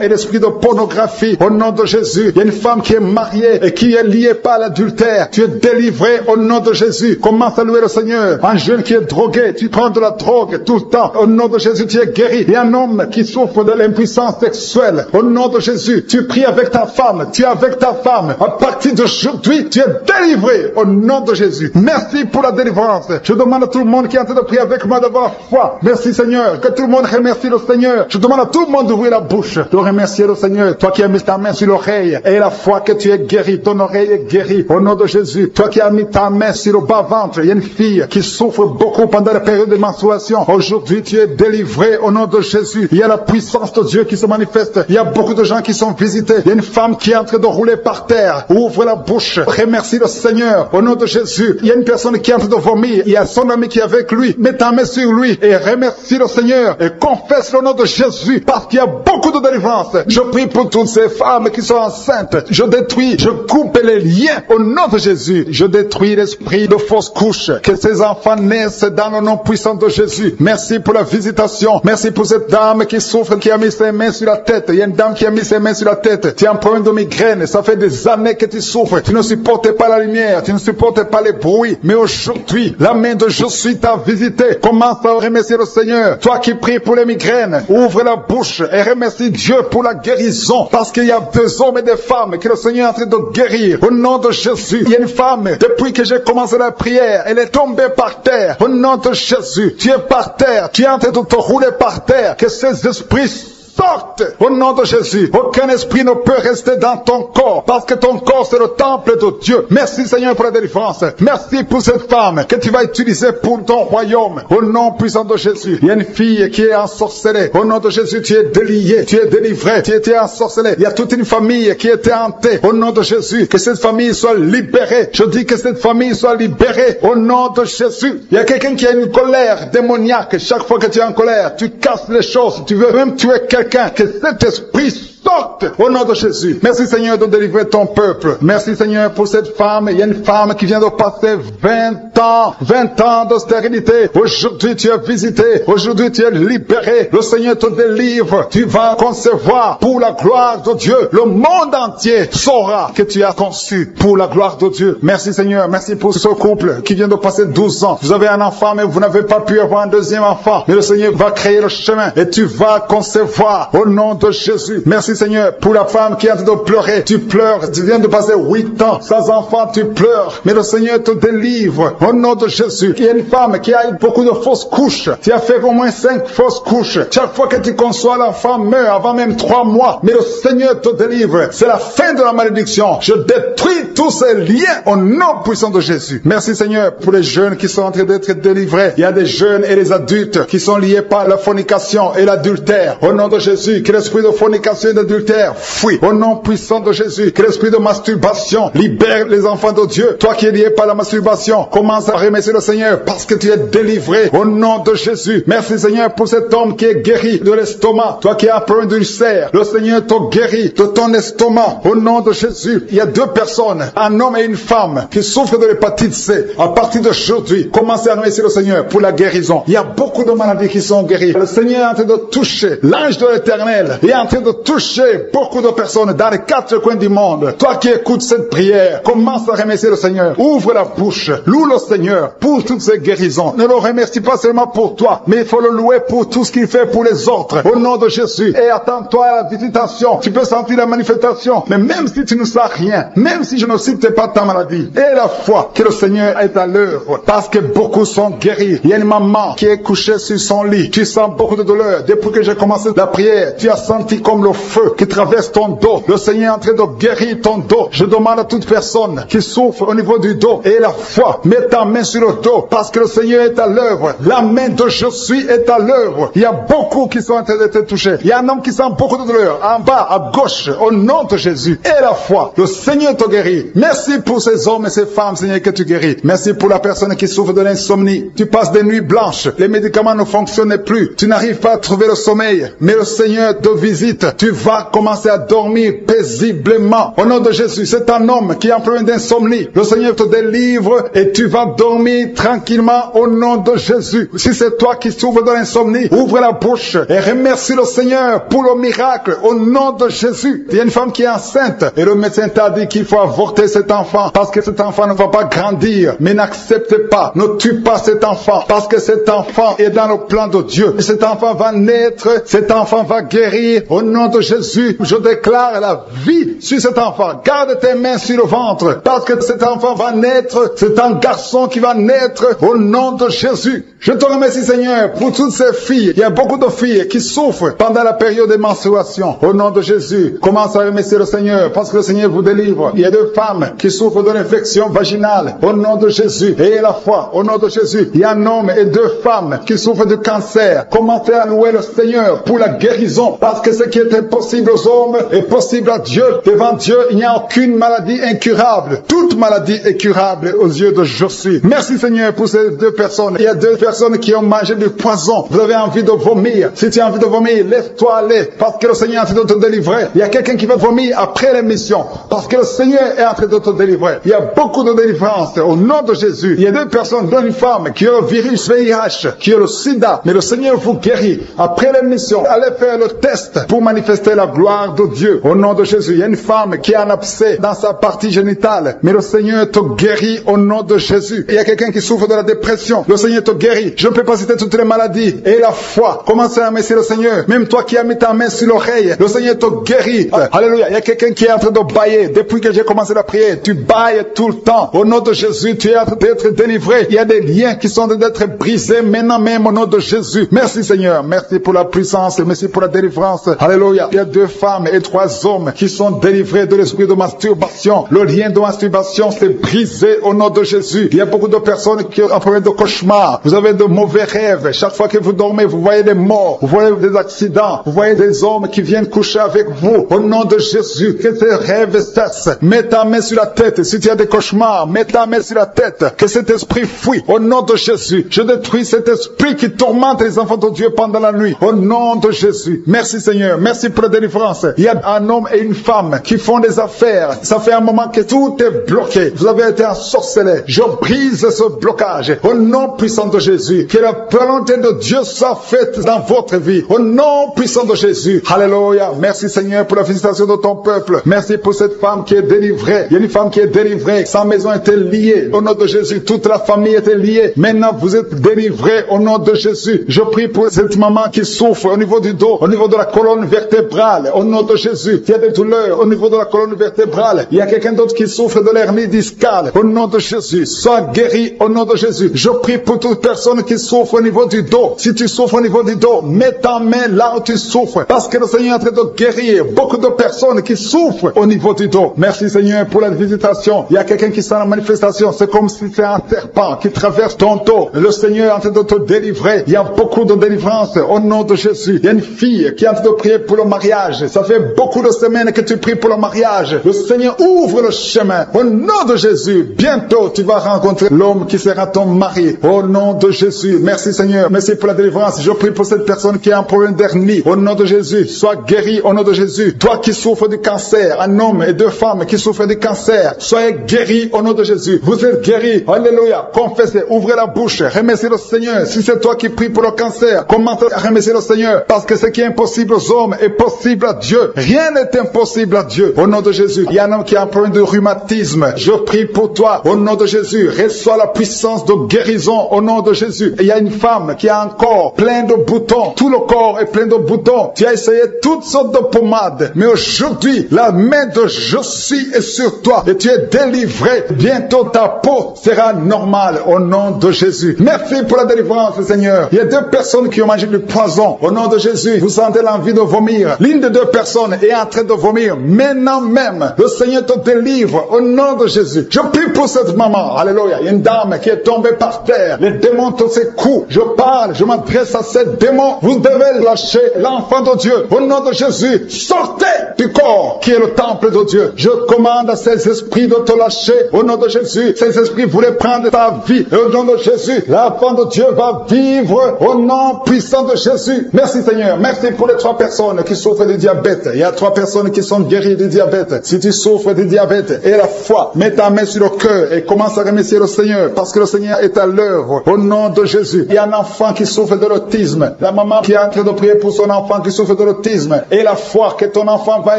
et l'esprit de pornographie. Au nom de Jésus, il y a une femme qui est mariée et qui est liée par l'adultère. Tu es délivré au nom de Jésus. Commence à louer le Seigneur. Un jeune qui est drogué, tu prends de la drogue tout le temps. Au nom de Jésus, tu es guéri. Il y a un homme qui souffre de l'impuissance sexuelle. Au nom de Jésus, tu pries avec ta femme. Tu es avec ta femme. À partir d'aujourd'hui, tu es délivré au nom de Jésus. Merci pour la délivrance. Je demande à tout le monde qui est en train de prier avec moi d'avoir foi. Merci Seigneur. Que tout le monde remercie le Seigneur. Je demande à tout le monde d'ouvrir la bouche, de remercier le Seigneur. Toi qui as mis ta main sur l'oreille et la foi que tu es guéri, ton oreille est guérie au nom de Jésus. Toi qui as mis ta main sur le bas-ventre, il y a une fille qui souffre beaucoup pendant la période de menstruation. Aujourd'hui, tu es délivré au nom de Jésus. Il y a la puissance de Dieu qui se manifeste. Il y a beaucoup de gens qui sont visités. Il y a une femme qui est en train de rouler par terre. Ouvre la bouche. Remercie le Seigneur au nom de Jésus. Il y a une personne qui est en train de vomir. Il y a son ami qui est avec lui. Mets ta main sur lui et remercie le Seigneur et confesse le nom de Jésus parce qu'il y a beaucoup de délivrance. Je prie pour toutes ces femmes qui sont enceintes. Je détruis, je coupe les liens au nom de Jésus. Je détruis l'esprit de fausse couche. Que ces enfants naissent dans le nom puissant de Jésus. Merci pour la visitation. Merci pour cette dame qui souffre, qui a mis ses mains sur la tête. Il y a une dame qui a mis ses mains sur la tête. Tu as un problème de migraine. Ça fait des années que tu souffres. Tu ne supportes pas la lumière. Tu ne supportes pas les bruits. Mais aujourd'hui, la main de Jésus t'a visité. Commence à remercier le Seigneur. Toi qui pries pour les migraines, ouvre la bouche et remercie Dieu pour la guérison. Parce qu'il y a des hommes et des femmes que le Seigneur est en train de guérir. Au nom de Jésus, il y a une femme, depuis que j'ai commencé la prière, elle est tombée par terre. Au nom de Jésus, tu es par terre. Tu es en train de te rouler par terre. Que ces esprits sorte au nom de Jésus. Aucun esprit ne peut rester dans ton corps parce que ton corps c'est le temple de Dieu. Merci Seigneur pour la délivrance. Merci pour cette femme que tu vas utiliser pour ton royaume. Au nom puissant de Jésus. Il y a une fille qui est ensorcelée. Au nom de Jésus, tu es délié, tu es délivré, tu étais ensorcelé. Il y a toute une famille qui était hantée. Au nom de Jésus, que cette famille soit libérée. Je dis que cette famille soit libérée. Au nom de Jésus. Il y a quelqu'un qui a une colère démoniaque. Chaque fois que tu es en colère, tu casses les choses. Tu veux même tuer quelqu'un. Que cet esprit sorte au nom de Jésus. Merci Seigneur de délivrer ton peuple. Merci Seigneur pour cette femme. Il y a une femme qui vient de passer 20 ans de stérilité. Aujourd'hui tu es visité. Aujourd'hui tu es libéré. Le Seigneur te délivre. Tu vas concevoir pour la gloire de Dieu. Le monde entier saura que tu as conçu pour la gloire de Dieu. Merci Seigneur. Merci pour ce couple qui vient de passer 12 ans. Vous avez un enfant mais vous n'avez pas pu avoir un deuxième enfant. Mais le Seigneur va créer le chemin et tu vas concevoir au nom de Jésus. Merci Seigneur pour la femme qui est en train de pleurer. Tu pleures. Tu viens de passer 8 ans sans enfant. Tu pleures. Mais le Seigneur te délivre au nom de Jésus. Il y a une femme qui a eu beaucoup de fausses couches. Tu as fait au moins 5 fausses couches. Chaque fois que tu conçois, l'enfant meurt avant même 3 mois. Mais le Seigneur te délivre. C'est la fin de la malédiction. Je détruis tous ces liens au nom puissant de Jésus. Merci Seigneur pour les jeunes qui sont en train d'être délivrés. Il y a des jeunes et des adultes qui sont liés par la fornication et l'adultère. Au nom de Jésus, que l'esprit de fornication et d'adultère fuit. Au nom puissant de Jésus, que l'esprit de masturbation libère les enfants de Dieu. Toi qui es lié par la masturbation, commence à remercier le Seigneur parce que tu es délivré. Au nom de Jésus. Merci Seigneur pour cet homme qui est guéri de l'estomac. Toi qui as un problème d'ulcère, le Seigneur te guérit de ton estomac. Au nom de Jésus. Il y a 2 personnes, un homme et une femme, qui souffrent de l'hépatite C. À partir d'aujourd'hui, commencez à remercier le Seigneur pour la guérison. Il y a beaucoup de maladies qui sont guéries. Le Seigneur est en train de toucher l'ange de l'Éternel. Il est en train de toucher beaucoup de personnes dans les 4 coins du monde. Toi qui écoutes cette prière, commence à remercier le Seigneur. Ouvre la bouche. Loue le Seigneur pour toutes ces guérisons. Ne le remercie pas seulement pour toi, mais il faut le louer pour tout ce qu'il fait pour les autres. Au nom de Jésus. Et attends-toi à la visitation. Tu peux sentir la manifestation. Mais même si tu ne sens rien, même si je ne cite pas ta maladie. Et la foi que le Seigneur est à l'œuvre. Parce que beaucoup sont guéris. Il y a une maman qui est couchée sur son lit. Tu sens beaucoup de douleur. Depuis que j'ai commencé la prière, tu as senti comme le feu qui traverse ton dos. Le Seigneur est en train de guérir ton dos. Je demande à toute personne qui souffre au niveau du dos et la foi, mets ta main sur le dos parce que le Seigneur est à l'œuvre. La main de je suis est à l'œuvre. Il y a beaucoup qui sont en train d'être touchés. Il y a un homme qui sent beaucoup de douleur en bas, à gauche, au nom de Jésus. Et la foi, le Seigneur te guérit. Merci pour ces hommes et ces femmes, Seigneur, que tu guéris. Merci pour la personne qui souffre de l'insomnie. Tu passes des nuits blanches. Les médicaments ne fonctionnent plus. Tu n'arrives pas à trouver le sommeil. Mais le Seigneur te visite. Tu vas commencer à dormir paisiblement. Au nom de Jésus, c'est un homme qui a un problème d'insomnie. Le Seigneur te délivre et tu vas dormir tranquillement au nom de Jésus. Si c'est toi qui souffres de l'insomnie, ouvre la bouche et remercie le Seigneur pour le miracle au nom de Jésus. Il y a une femme qui est enceinte et le médecin t'a dit qu'il faut avorter cet enfant parce que cet enfant ne va pas grandir. Mais n'accepte pas, ne tue pas cet enfant parce que cet enfant est dans le plan de Dieu. Et cet enfant va naître, cet enfant va guérir au nom de Jésus. Je déclare la vie sur cet enfant. Garde tes mains sur le ventre parce que cet enfant va naître. C'est un garçon qui va naître au nom de Jésus. Je te remercie, Seigneur, pour toutes ces filles. Il y a beaucoup de filles qui souffrent pendant la période de menstruation. Au nom de Jésus, commence à remercier le Seigneur parce que le Seigneur vous délivre. Il y a des femmes qui souffrent de l'infection vaginale. Au nom de Jésus, ayez la foi. Au nom de Jésus, il y a un homme et deux femmes qui souffrent de cancer. Commencez à louer le Seigneur pour la guérison parce que ce qui est impossible aux hommes est possible à Dieu. Devant Dieu, il n'y a aucune maladie incurable. Toute maladie est curable aux yeux de Jésus. Merci, Seigneur, pour ces deux personnes. Il y a deux personnes qui ont mangé du poison. Vous avez envie de vomir. Si tu as envie de vomir, laisse-toi aller parce que le Seigneur est en train de te délivrer. Il y a quelqu'un qui va vomir après l'émission parce que le Seigneur est en train de te délivrer. Il y a beaucoup de délivrance au nom de Jésus. Il y a deux personnes, dont une femme qui a le virus VIH, qui a le sida, mais le Seigneur vous guérit. Après l'émission, allez faire le test pour manifester la gloire de Dieu au nom de Jésus. Il y a une femme qui a un abcès dans sa partie génitale, mais le Seigneur te guérit au nom de Jésus. Il y a quelqu'un qui souffre de la dépression, le Seigneur te guérit. Je ne peux pas citer toutes les maladies. Et la foi, commencez à remercier le Seigneur. Même toi qui as mis ta main sur l'oreille, le Seigneur te guérit. Alléluia. Il y a quelqu'un qui est en train de bailler. Depuis que j'ai commencé la prière, tu bailles tout le temps. Au nom de Jésus, tu es en train d'être délivré. Il y a des liens qui sont en train d'être brisés maintenant même au nom de Jésus. Merci Seigneur. Merci pour la puissance. Merci pour la délivrance. Alléluia. Il y a deux femmes et trois hommes qui sont délivrés de l'esprit de masturbation. Le lien de masturbation s'est brisé au nom de Jésus. Il y a beaucoup de personnes qui ont un problème de cauchemar. Vous avez de mauvais rêves. Chaque fois que vous dormez, vous voyez des morts. Vous voyez des accidents. Vous voyez des hommes qui viennent coucher avec vous. Au nom de Jésus, que ces rêves cessent. Mets ta main sur la tête. Si tu as des cauchemars, mets ta main sur la tête. Que cet esprit fuit. Au nom de Jésus, je détruis cet esprit qui tourmente les enfants de Dieu pendant la nuit. Au nom de Jésus. Merci Seigneur. Merci pour la délivrance. Il y a un homme et une femme qui font des affaires. Ça fait un moment que tout est bloqué. Vous avez été ensorcelé. Je brise ce blocage. Au nom puissant de Jésus. Que la volonté de Dieu soit faite dans votre vie. Au nom puissant de Jésus. Alléluia. Merci Seigneur pour la visitation de ton peuple. Merci pour cette femme qui est délivrée. Il y a une femme qui est délivrée. Sa maison était liée. Au nom de Jésus. Toute la famille était liée. Maintenant vous êtes délivrés au nom de Jésus. Je prie pour cette maman qui souffre au niveau du dos, au niveau de la colonne vertébrale. Au nom de Jésus. Il y a des douleurs au niveau de la colonne vertébrale. Il y a quelqu'un d'autre qui souffre de l'hernie discale. Au nom de Jésus. Sois guéri au nom de Jésus. Je prie pour toute personne qui souffre au niveau du dos. Si tu souffres au niveau du dos, mets ta main là où tu souffres. Parce que le Seigneur est en train de guérir beaucoup de personnes qui souffrent au niveau du dos. Merci Seigneur pour la visitation. Il y a quelqu'un qui sent la manifestation. C'est comme si c'est un serpent qui traverse ton dos. Le Seigneur est en train de te délivrer. Il y a beaucoup de délivrance au nom de Jésus. Il y a une fille qui est en train de prier pour le mariage. Ça fait beaucoup de semaines que tu pries pour le mariage. Le Seigneur ouvre le chemin. Au nom de Jésus, bientôt tu vas rencontrer l'homme qui sera ton mari. Au nom de Jésus. Merci Seigneur. Merci pour la délivrance. Je prie pour cette personne qui a un problème d'hernie. Au nom de Jésus, sois guéri au nom de Jésus. Toi qui souffres du cancer, un homme et deux femmes qui souffrent du cancer, soyez guéris au nom de Jésus. Vous êtes guéris. Alléluia. Confessez, ouvrez la bouche, remerciez le Seigneur. Si c'est toi qui pries pour le cancer, commence à remercier le Seigneur. Parce que ce qui est impossible aux hommes est possible à Dieu. Rien n'est impossible à Dieu. Au nom de Jésus. Il y a un homme qui a un problème de rhumatisme. Je prie pour toi. Au nom de Jésus. Reçois la puissance de guérison au nom de Jésus. Il y a une femme qui a un corps plein de boutons. Tout le corps est plein de boutons. Tu as essayé toutes sortes de pommades. Mais aujourd'hui, la main de je suis est sur sur toi et tu es délivré. Bientôt ta peau sera normale au nom de Jésus. Merci pour la délivrance, Seigneur. Il y a 2 personnes qui ont mangé du poison. Au nom de Jésus, vous sentez l'envie de vomir. L'une des 2 personnes est en train de vomir. Maintenant même, le Seigneur te délivre au nom de Jésus. Je prie pour cette maman. Alléluia. Il y a une dame qui est tombée par terre. Les démons te secouent. Je parle, je m'adresse à ces démons. Vous devez lâcher l'enfant de Dieu. Au nom de Jésus, sortez du corps qui est le temple de Dieu. Je commande à ces esprits de te lâcher. Au nom de Jésus, ces esprits voulaient prendre ta vie. Et au nom de Jésus, l'enfant de Dieu va vivre au nom puissant de Jésus. Merci Seigneur. Merci pour les 3 personnes qui souffrent du diabète. Il y a 3 personnes qui sont guéries du diabète. Si tu souffres du diabète et la foi, mets ta main sur le cœur et commence à remercier le Seigneur parce que le Seigneur est à l'œuvre. Au nom de Jésus. Il y a un enfant qui souffre de l'autisme. La maman qui est en train de prier pour son enfant qui souffre de l'autisme. Et la foi que ton enfant va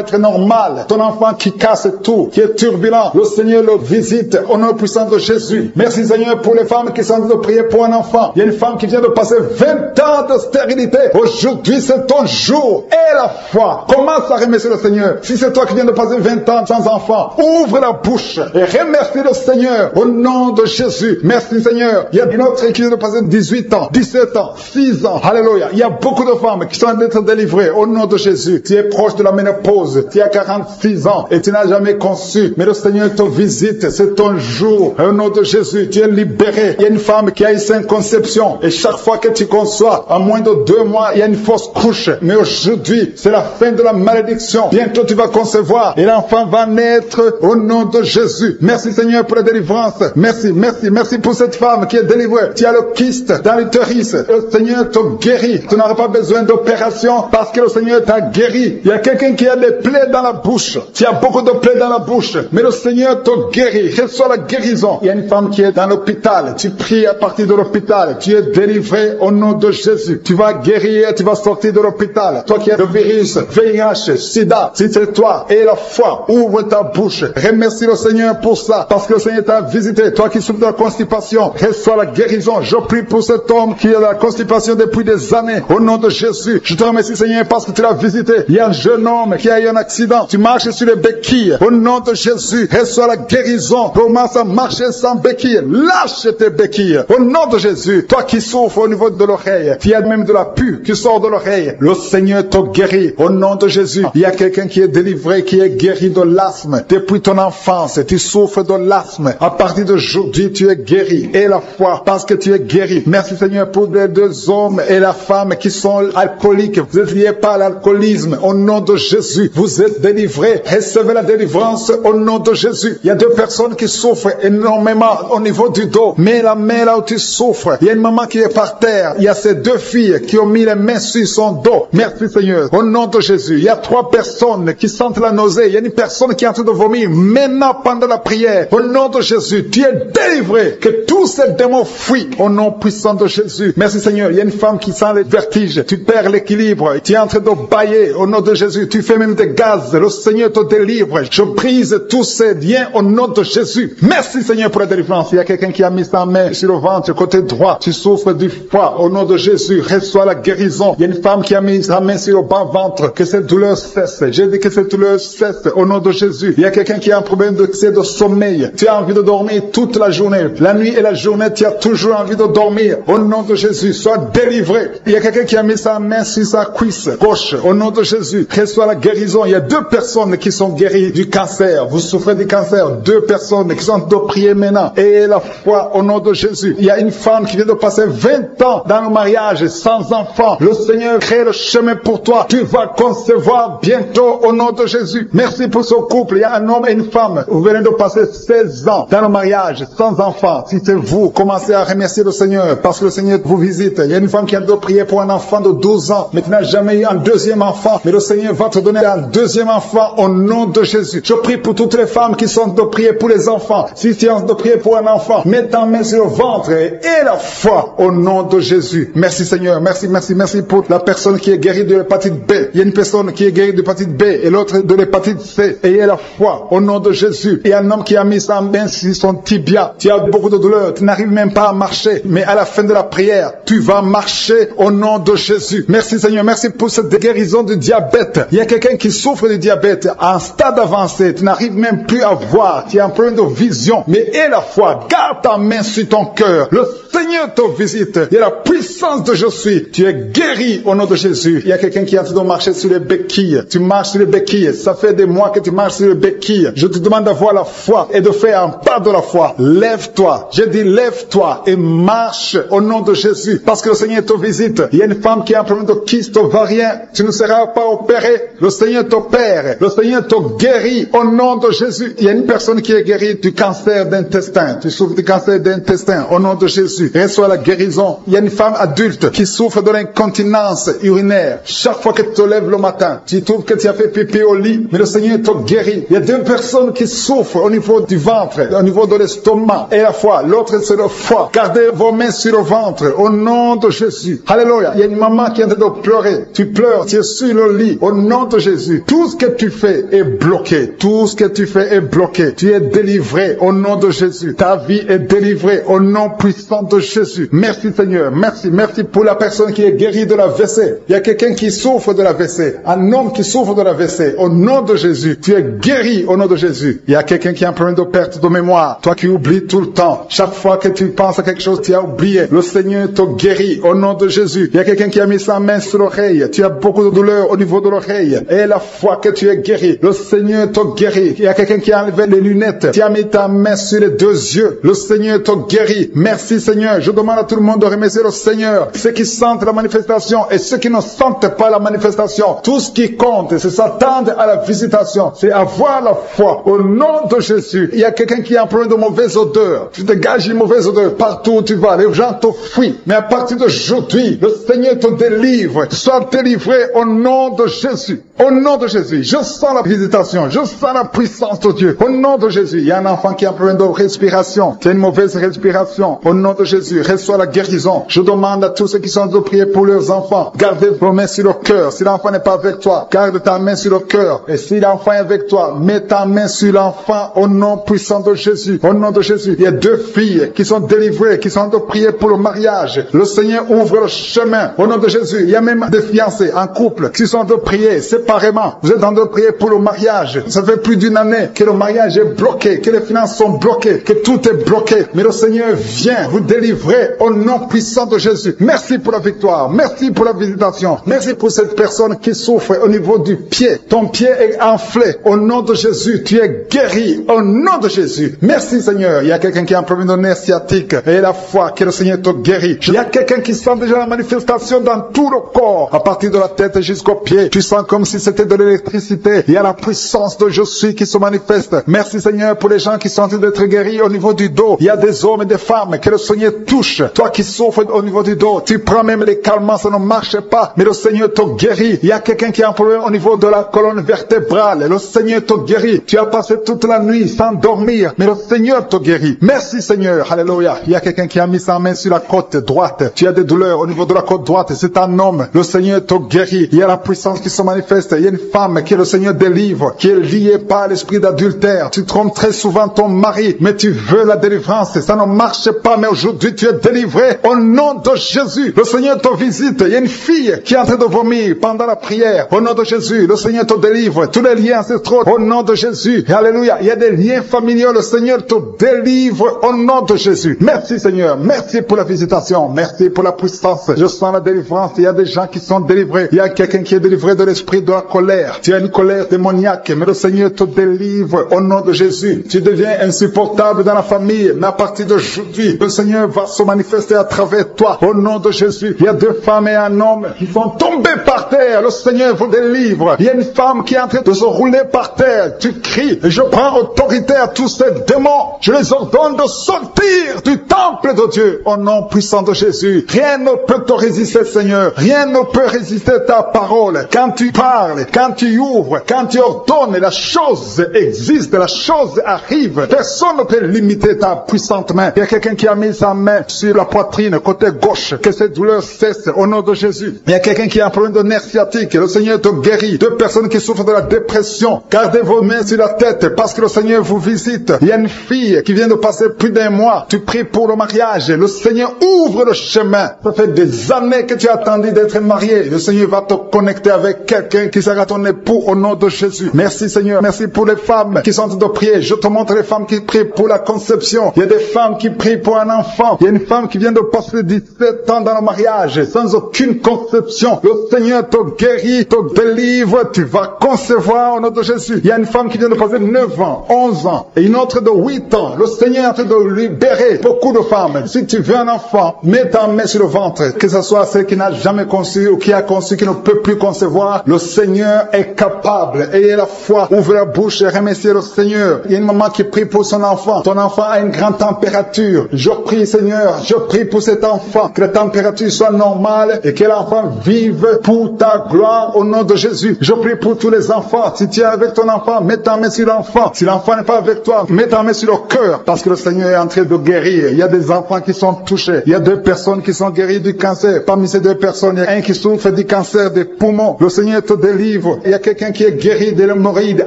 être normal. Ton enfant qui casse tout, qui est turbulent. Le Seigneur le visite au nom puissant de Jésus. Merci Seigneur pour les femmes qui sont en train de prier pour un enfant. Il y a une femme qui vient de passer 20 ans de stérilité. Aujourd'hui c'est ton jour. Et la foi. Commence à remercier le Seigneur. Si c'est toi qui viens de passer 20 ans sans enfant, ouvre la bouche et remercie le Seigneur au nom de Jésus. Merci Seigneur. Il y a une autre qui vient de passer 18 ans, 17 ans, 6 ans. Alléluia. Il y a beaucoup de femmes qui sont en train d'être délivrées au nom de Jésus. Tu es proche de la ménopause. Tu as 46 ans et tu n'as jamais conçu. Mais le Seigneur te visite. C'est ton jour. Au nom de Jésus, tu es libéré. Il y a une femme qui a une sainte conception. Et chaque fois que tu conçois, en moins de 2 mois, il y a une fausse couche. Mais aujourd'hui, c'est la fin de la malédiction. Bientôt tu vas concevoir et l'enfant va naître au nom de Jésus. Merci Seigneur pour la délivrance. Merci, merci, merci pour cette femme qui est délivrée. Tu as le kyste dans l'utérus. Le Seigneur te guérit. Tu n'auras pas besoin d'opération parce que le Seigneur t'a guéri. Il y a quelqu'un qui a des plaies dans la bouche. Tu as beaucoup de plaies dans la bouche. Mais le Seigneur te guérit. Reçois la guérison. Il y a une femme qui est dans l'hôpital. Tu pries à partir de l'hôpital. Tu es délivré au nom de Jésus. Tu vas guérir. Tu vas sortir de l'hôpital. Toi qui as le virus, VIH, SIDA, si c'est toi et la foi, ouvre ta bouche. Remercie le Seigneur pour ça. Parce que le Seigneur t'a visité. Toi qui souffres de la constipation, reçois la guérison. Je prie pour cet homme qui a la constipation depuis des années. Au nom de Jésus, je te remercie Seigneur parce que tu l'as visité. Il y a un jeune homme qui a eu un accident. Tu marches sur les béquilles. Au nom de Jésus, reçois la guérison. Commence à marcher sans béquilles. Lâche tes béquilles. Au nom de Jésus, toi qui souffres au niveau de l'oreille, tu as même de la pus qui sort de l'oreille. Le Seigneur te guérit. Au nom de Jésus, il y a quelqu'un qui est délivré, qui est guéri de l'asthme. Depuis ton enfance, tu souffres de l'asthme. À partir d'aujourd'hui, tu es guéri. Et la foi, parce que tu es guéri. Merci Seigneur pour les 2 hommes et la femme qui sont alcooliques. Vous êtes liés par l'alcoolisme. Au nom de Jésus, vous êtes délivrés. Recevez la délivrance au nom de Jésus. Il y a 2 personnes qui souffrent énormément au niveau du dos. Mais la main là où tu souffres, il y a une maman qui est par terre. Il y a ces 2 filles qui ont mis les mains sur son dos. Merci Seigneur. Au nom de Jésus, il y a 3 personnes qui sentent la nausée. Il y a une personne qui est en train de vomir. Maintenant, pendant la prière, au nom de Jésus, tu es délivré. Que tous ces démons fuient au nom puissant de Jésus. Merci Seigneur. Il y a une femme qui sent les vertiges. Tu perds l'équilibre. Tu es en train de bailler au nom de Jésus. Tu fais même des gaz. Le Seigneur te délivre. Je brise tous ces liens au nom de Jésus. Merci Seigneur pour la délivrance. Il y a quelqu'un qui a mis sa main sur le ventre, côté droit. Tu souffres du foie. Au nom de Jésus, reçois la guérison. Il y a une femme qui a mis sa main sur le bas ventre. Que cette douleur cesse. J'ai dit que cette douleur cesse au nom de Jésus. Il y a quelqu'un qui a un problème de sommeil. Tu as envie de dormir toute la journée. La nuit et la journée, tu as toujours envie de dormir. Au nom de Jésus, sois délivré. Il y a quelqu'un qui a mis sa main sur sa cuisse gauche. Au nom de Jésus, reçois la guérison. Il y a 2 personnes qui sont guéries du cancer. Vous souffrez du cancer. 2 personnes qui sont de prier maintenant. Et la foi au nom de Jésus. Il y a une femme qui vient de passer 20 ans dans le mariage sans enfant. Le Seigneur crée le chemin pour toi. Tu vas concevoir bientôt au nom de Jésus. Merci pour ce couple. Il y a un homme et une femme. Vous venez de passer 16 ans dans le mariage sans enfant. Si c'est vous, commencez à remercier le Seigneur parce que le Seigneur vous visite. Il y a une femme qui a de prier pour un enfant de 12 ans, mais qui n'a jamais eu un 2e enfant. Mais le Seigneur va te donner un 2e enfant au nom de Jésus. Je prie pour toutes les femmes qui sont de prier pour les enfants. Si tu es de prier pour un enfant, mets ta main sur le ventre et la foi au nom de Jésus. Merci Seigneur. Merci, merci, merci pour la personne qui est guérie de l'hépatite B. Il y a une personne qui est guérie de l'hépatite B et l'autre de l'hépatite C. Ayez la foi au nom de Jésus. Il y a un homme qui a mis sa main sur son tibia. Tu as beaucoup de douleur. Tu n'arrives même pas à marcher. Mais à la fin de la prière, tu vas marcher au nom de Jésus. Merci Seigneur. Merci pour cette guérison du diabète. Il y a quelqu'un qui souffre du diabète à un stade avancé. Tu n'as n'arrives même plus à voir, tu as un problème de vision, mais aie la foi, garde ta main sur ton cœur. Le Seigneur te visite. Il y a la puissance de je suis. Tu es guéri au nom de Jésus. Il y a quelqu'un qui est en train de marcher sur les béquilles. Tu marches sur les béquilles. Ça fait des mois que tu marches sur les béquilles. Je te demande d'avoir la foi et de faire un pas de la foi. Lève-toi. J'ai dit lève-toi et marche au nom de Jésus. Parce que le Seigneur te visite. Il y a une femme qui a un problème de kyste ovarien. Tu ne seras pas opéré. Le Seigneur t'opère. Le Seigneur te guérit au nom de Jésus. Il y a une personne qui est guérie du cancer d'intestin. Tu souffres du cancer d'intestin au nom de Jésus. Reçois la guérison. Il y a une femme adulte qui souffre de l'incontinence urinaire. Chaque fois que tu te lèves le matin, tu trouves que tu as fait pipi au lit, mais le Seigneur te guérit. Il y a deux personnes qui souffrent au niveau du ventre, au niveau de l'estomac et la foi. L'autre c'est le foie. Gardez vos mains sur le ventre au nom de Jésus. Alléluia. Il y a une maman qui est en train de pleurer. Tu pleures, tu es sur le lit au nom de Jésus. Tout ce que tu fais est bloqué. Tout ce que tu fais est bloqué. Tu es délivré au nom de Jésus. Ta vie est délivrée au nom puissant de Jésus. Merci Seigneur. Merci. Merci pour la personne qui est guérie de la WC. Il y a quelqu'un qui souffre de la WC. Un homme qui souffre de la WC. Au nom de Jésus. Tu es guéri au nom de Jésus. Il y a quelqu'un qui a un problème de perte de mémoire. Toi qui oublies tout le temps. Chaque fois que tu penses à quelque chose, tu as oublié. Le Seigneur te guérit au nom de Jésus. Il y a quelqu'un qui a mis sa main sur l'oreille. Tu as beaucoup de douleur au niveau de l'oreille. Et la fois que tu es guéri, le Seigneur te guérit. Il y a quelqu'un qui a enlevé les lunettes. Tu as mis ta main sur les deux yeux. Le Seigneur te guérit. Merci Seigneur. Je demande à tout le monde de remercier le Seigneur. Ceux qui sentent la manifestation et ceux qui ne sentent pas la manifestation. Tout ce qui compte, c'est s'attendre à la visitation. C'est avoir la foi au nom de Jésus. Il y a quelqu'un qui a un problème de mauvaise odeur. Tu dégages une mauvaise odeur partout où tu vas. Les gens te fuient. Mais à partir d'aujourd'hui, le Seigneur te délivre. Sois délivré au nom de Jésus. Au nom de Jésus. Je sens la visitation. Je sens la puissance de Dieu. Au nom de Jésus. Il y a un enfant qui a un problème de respiration. Tu as une mauvaise respiration. Au nom de Jésus. Reçois la guérison. Je demande à tous ceux qui sont de prier pour leurs enfants. Gardez vos mains sur le cœur. Si l'enfant n'est pas avec toi, garde ta main sur le cœur. Et si l'enfant est avec toi, mets ta main sur l'enfant au nom puissant de Jésus. Au nom de Jésus. Il y a deux filles qui sont délivrées, qui sont de prier pour le mariage. Le Seigneur ouvre le chemin. Au nom de Jésus. Il y a même des fiancés en couple qui sont de prier séparément. Vous êtes en train de prier pour le mariage. Ça fait plus d'une année que le mariage est bloqué, que les finances sont bloquées, que tout est bloqué. Mais le Seigneur vient vous délivrer au nom puissant de Jésus. Merci pour la victoire. Merci pour la visitation. Merci pour cette personne qui souffre au niveau du pied. Ton pied est enflé. Au nom de Jésus, tu es guéri. Au nom de Jésus. Merci Seigneur. Il y a quelqu'un qui a un problème de nerf sciatique. Et la foi que le Seigneur te guérit. Il y a quelqu'un qui sent déjà la manifestation dans tout le corps. À partir de la tête jusqu'au pied. Tu sens comme si c'était de l'électricité. Il y a la puissance de je suis qui se manifeste. Merci Seigneur pour les gens qui sont en train d'être guéris au niveau du dos. Il y a des hommes et des femmes que le Seigneur touche. Toi qui souffres au niveau du dos. Tu prends même les calmants, ça ne marche pas. Mais le Seigneur te guérit. Il y a quelqu'un qui a un problème au niveau de la colonne vertébrale. Le Seigneur te guérit. Tu as passé toute la nuit sans dormir. Mais le Seigneur te guérit. Merci Seigneur. Alléluia. Il y a quelqu'un qui a mis sa main sur la côte droite. Tu as des douleurs au niveau de la côte droite. C'est un homme. Le Seigneur te guérit. Il y a la puissance qui se manifeste. Il y a une femme que le Seigneur délivre, qui est liée par l'esprit d'adultère. Tu trompes très souvent ton mari, mais tu veux la délivrance. Ça ne marche pas, mais aujourd'hui tu es délivré au nom de Jésus. Le Seigneur te visite. Il y a une fille qui est en train de vomir pendant la prière. Au nom de Jésus, le Seigneur te délivre. Tous les liens ancestraux, au nom de Jésus. Alléluia. Il y a des liens familiaux. Le Seigneur te délivre au nom de Jésus. Merci Seigneur. Merci pour la visitation. Merci pour la puissance. Je sens la délivrance. Il y a des gens qui sont délivrés. Il y a quelqu'un qui est délivré de l'esprit de la colère. Tu as une colère démoniaque, mais le Seigneur te délivre au nom de Jésus. Tu deviens insupportable dans la famille, mais à partir d'aujourd'hui, le Seigneur va se manifester à travers toi au nom de Jésus. Il y a deux femmes et un homme qui sont tombés par terre. Le Seigneur vous délivre. Il y a une femme qui est en train de se rouler par terre. Tu cries, et je prends autorité à tous ces démons. Je les ordonne de sortir du temple de Dieu au nom puissant de Jésus. Rien ne peut te résister, Seigneur. Rien ne peut résister ta parole. Quand tu parles, quand tu ouvres, quand tu ordonnes, la chose existe, la chose arrive. Personne ne peut limiter ta puissante main. Il y a quelqu'un qui a mis sa ta main sur la poitrine, côté gauche, que cette douleur cesse au nom de Jésus. Il y a quelqu'un qui a un problème de nerf sciatique, le Seigneur te guérit. Deux personnes qui souffrent de la dépression, gardez vos mains sur la tête parce que le Seigneur vous visite. Il y a une fille qui vient de passer plus d'1 mois, tu pries pour le mariage, le Seigneur ouvre le chemin. Ça fait des années que tu as attendu d'être marié, le Seigneur va te connecter avec quelqu'un qui sera ton époux au nom de Jésus. Merci Seigneur, merci pour les femmes qui sont en train de prier. Je te montre les femmes qui prient pour la conception. Il y a des femmes qui prient pour un enfant. Il y a une femme qui vient de passer 17 ans dans le mariage sans aucune conception. Le Seigneur te guérit, te délivre, tu vas concevoir au nom de Jésus. Il y a une femme qui vient de passer 9 ans, 11 ans et une autre de 8 ans. Le Seigneur est en train de libérer beaucoup de femmes. Si tu veux un enfant, mets ta main sur le ventre, que ce soit celle qui n'a jamais conçu ou qui a conçu, qui ne peut plus concevoir. Le Seigneur est capable. Ayez la foi, ouvrez la bouche et remerciez le Seigneur. Il y a une maman qui prie pour son enfant. Ton enfant a une grande température. Je prie Seigneur, je prie pour cet enfant, que la température soit normale et que l'enfant vive pour ta gloire au nom de Jésus. Je prie pour tous les enfants. Si tu es avec ton enfant, mets ta main sur l'enfant. Si l'enfant n'est pas avec toi, mets ta main sur le cœur parce que le Seigneur est en train de guérir. Il y a des enfants qui sont touchés. Il y a 2 personnes qui sont guéries du cancer. Parmi ces 2 personnes, il y a un qui souffre du cancer des poumons. Le Seigneur te délivre. Il y a quelqu'un qui est guéri de l'hémorroïde,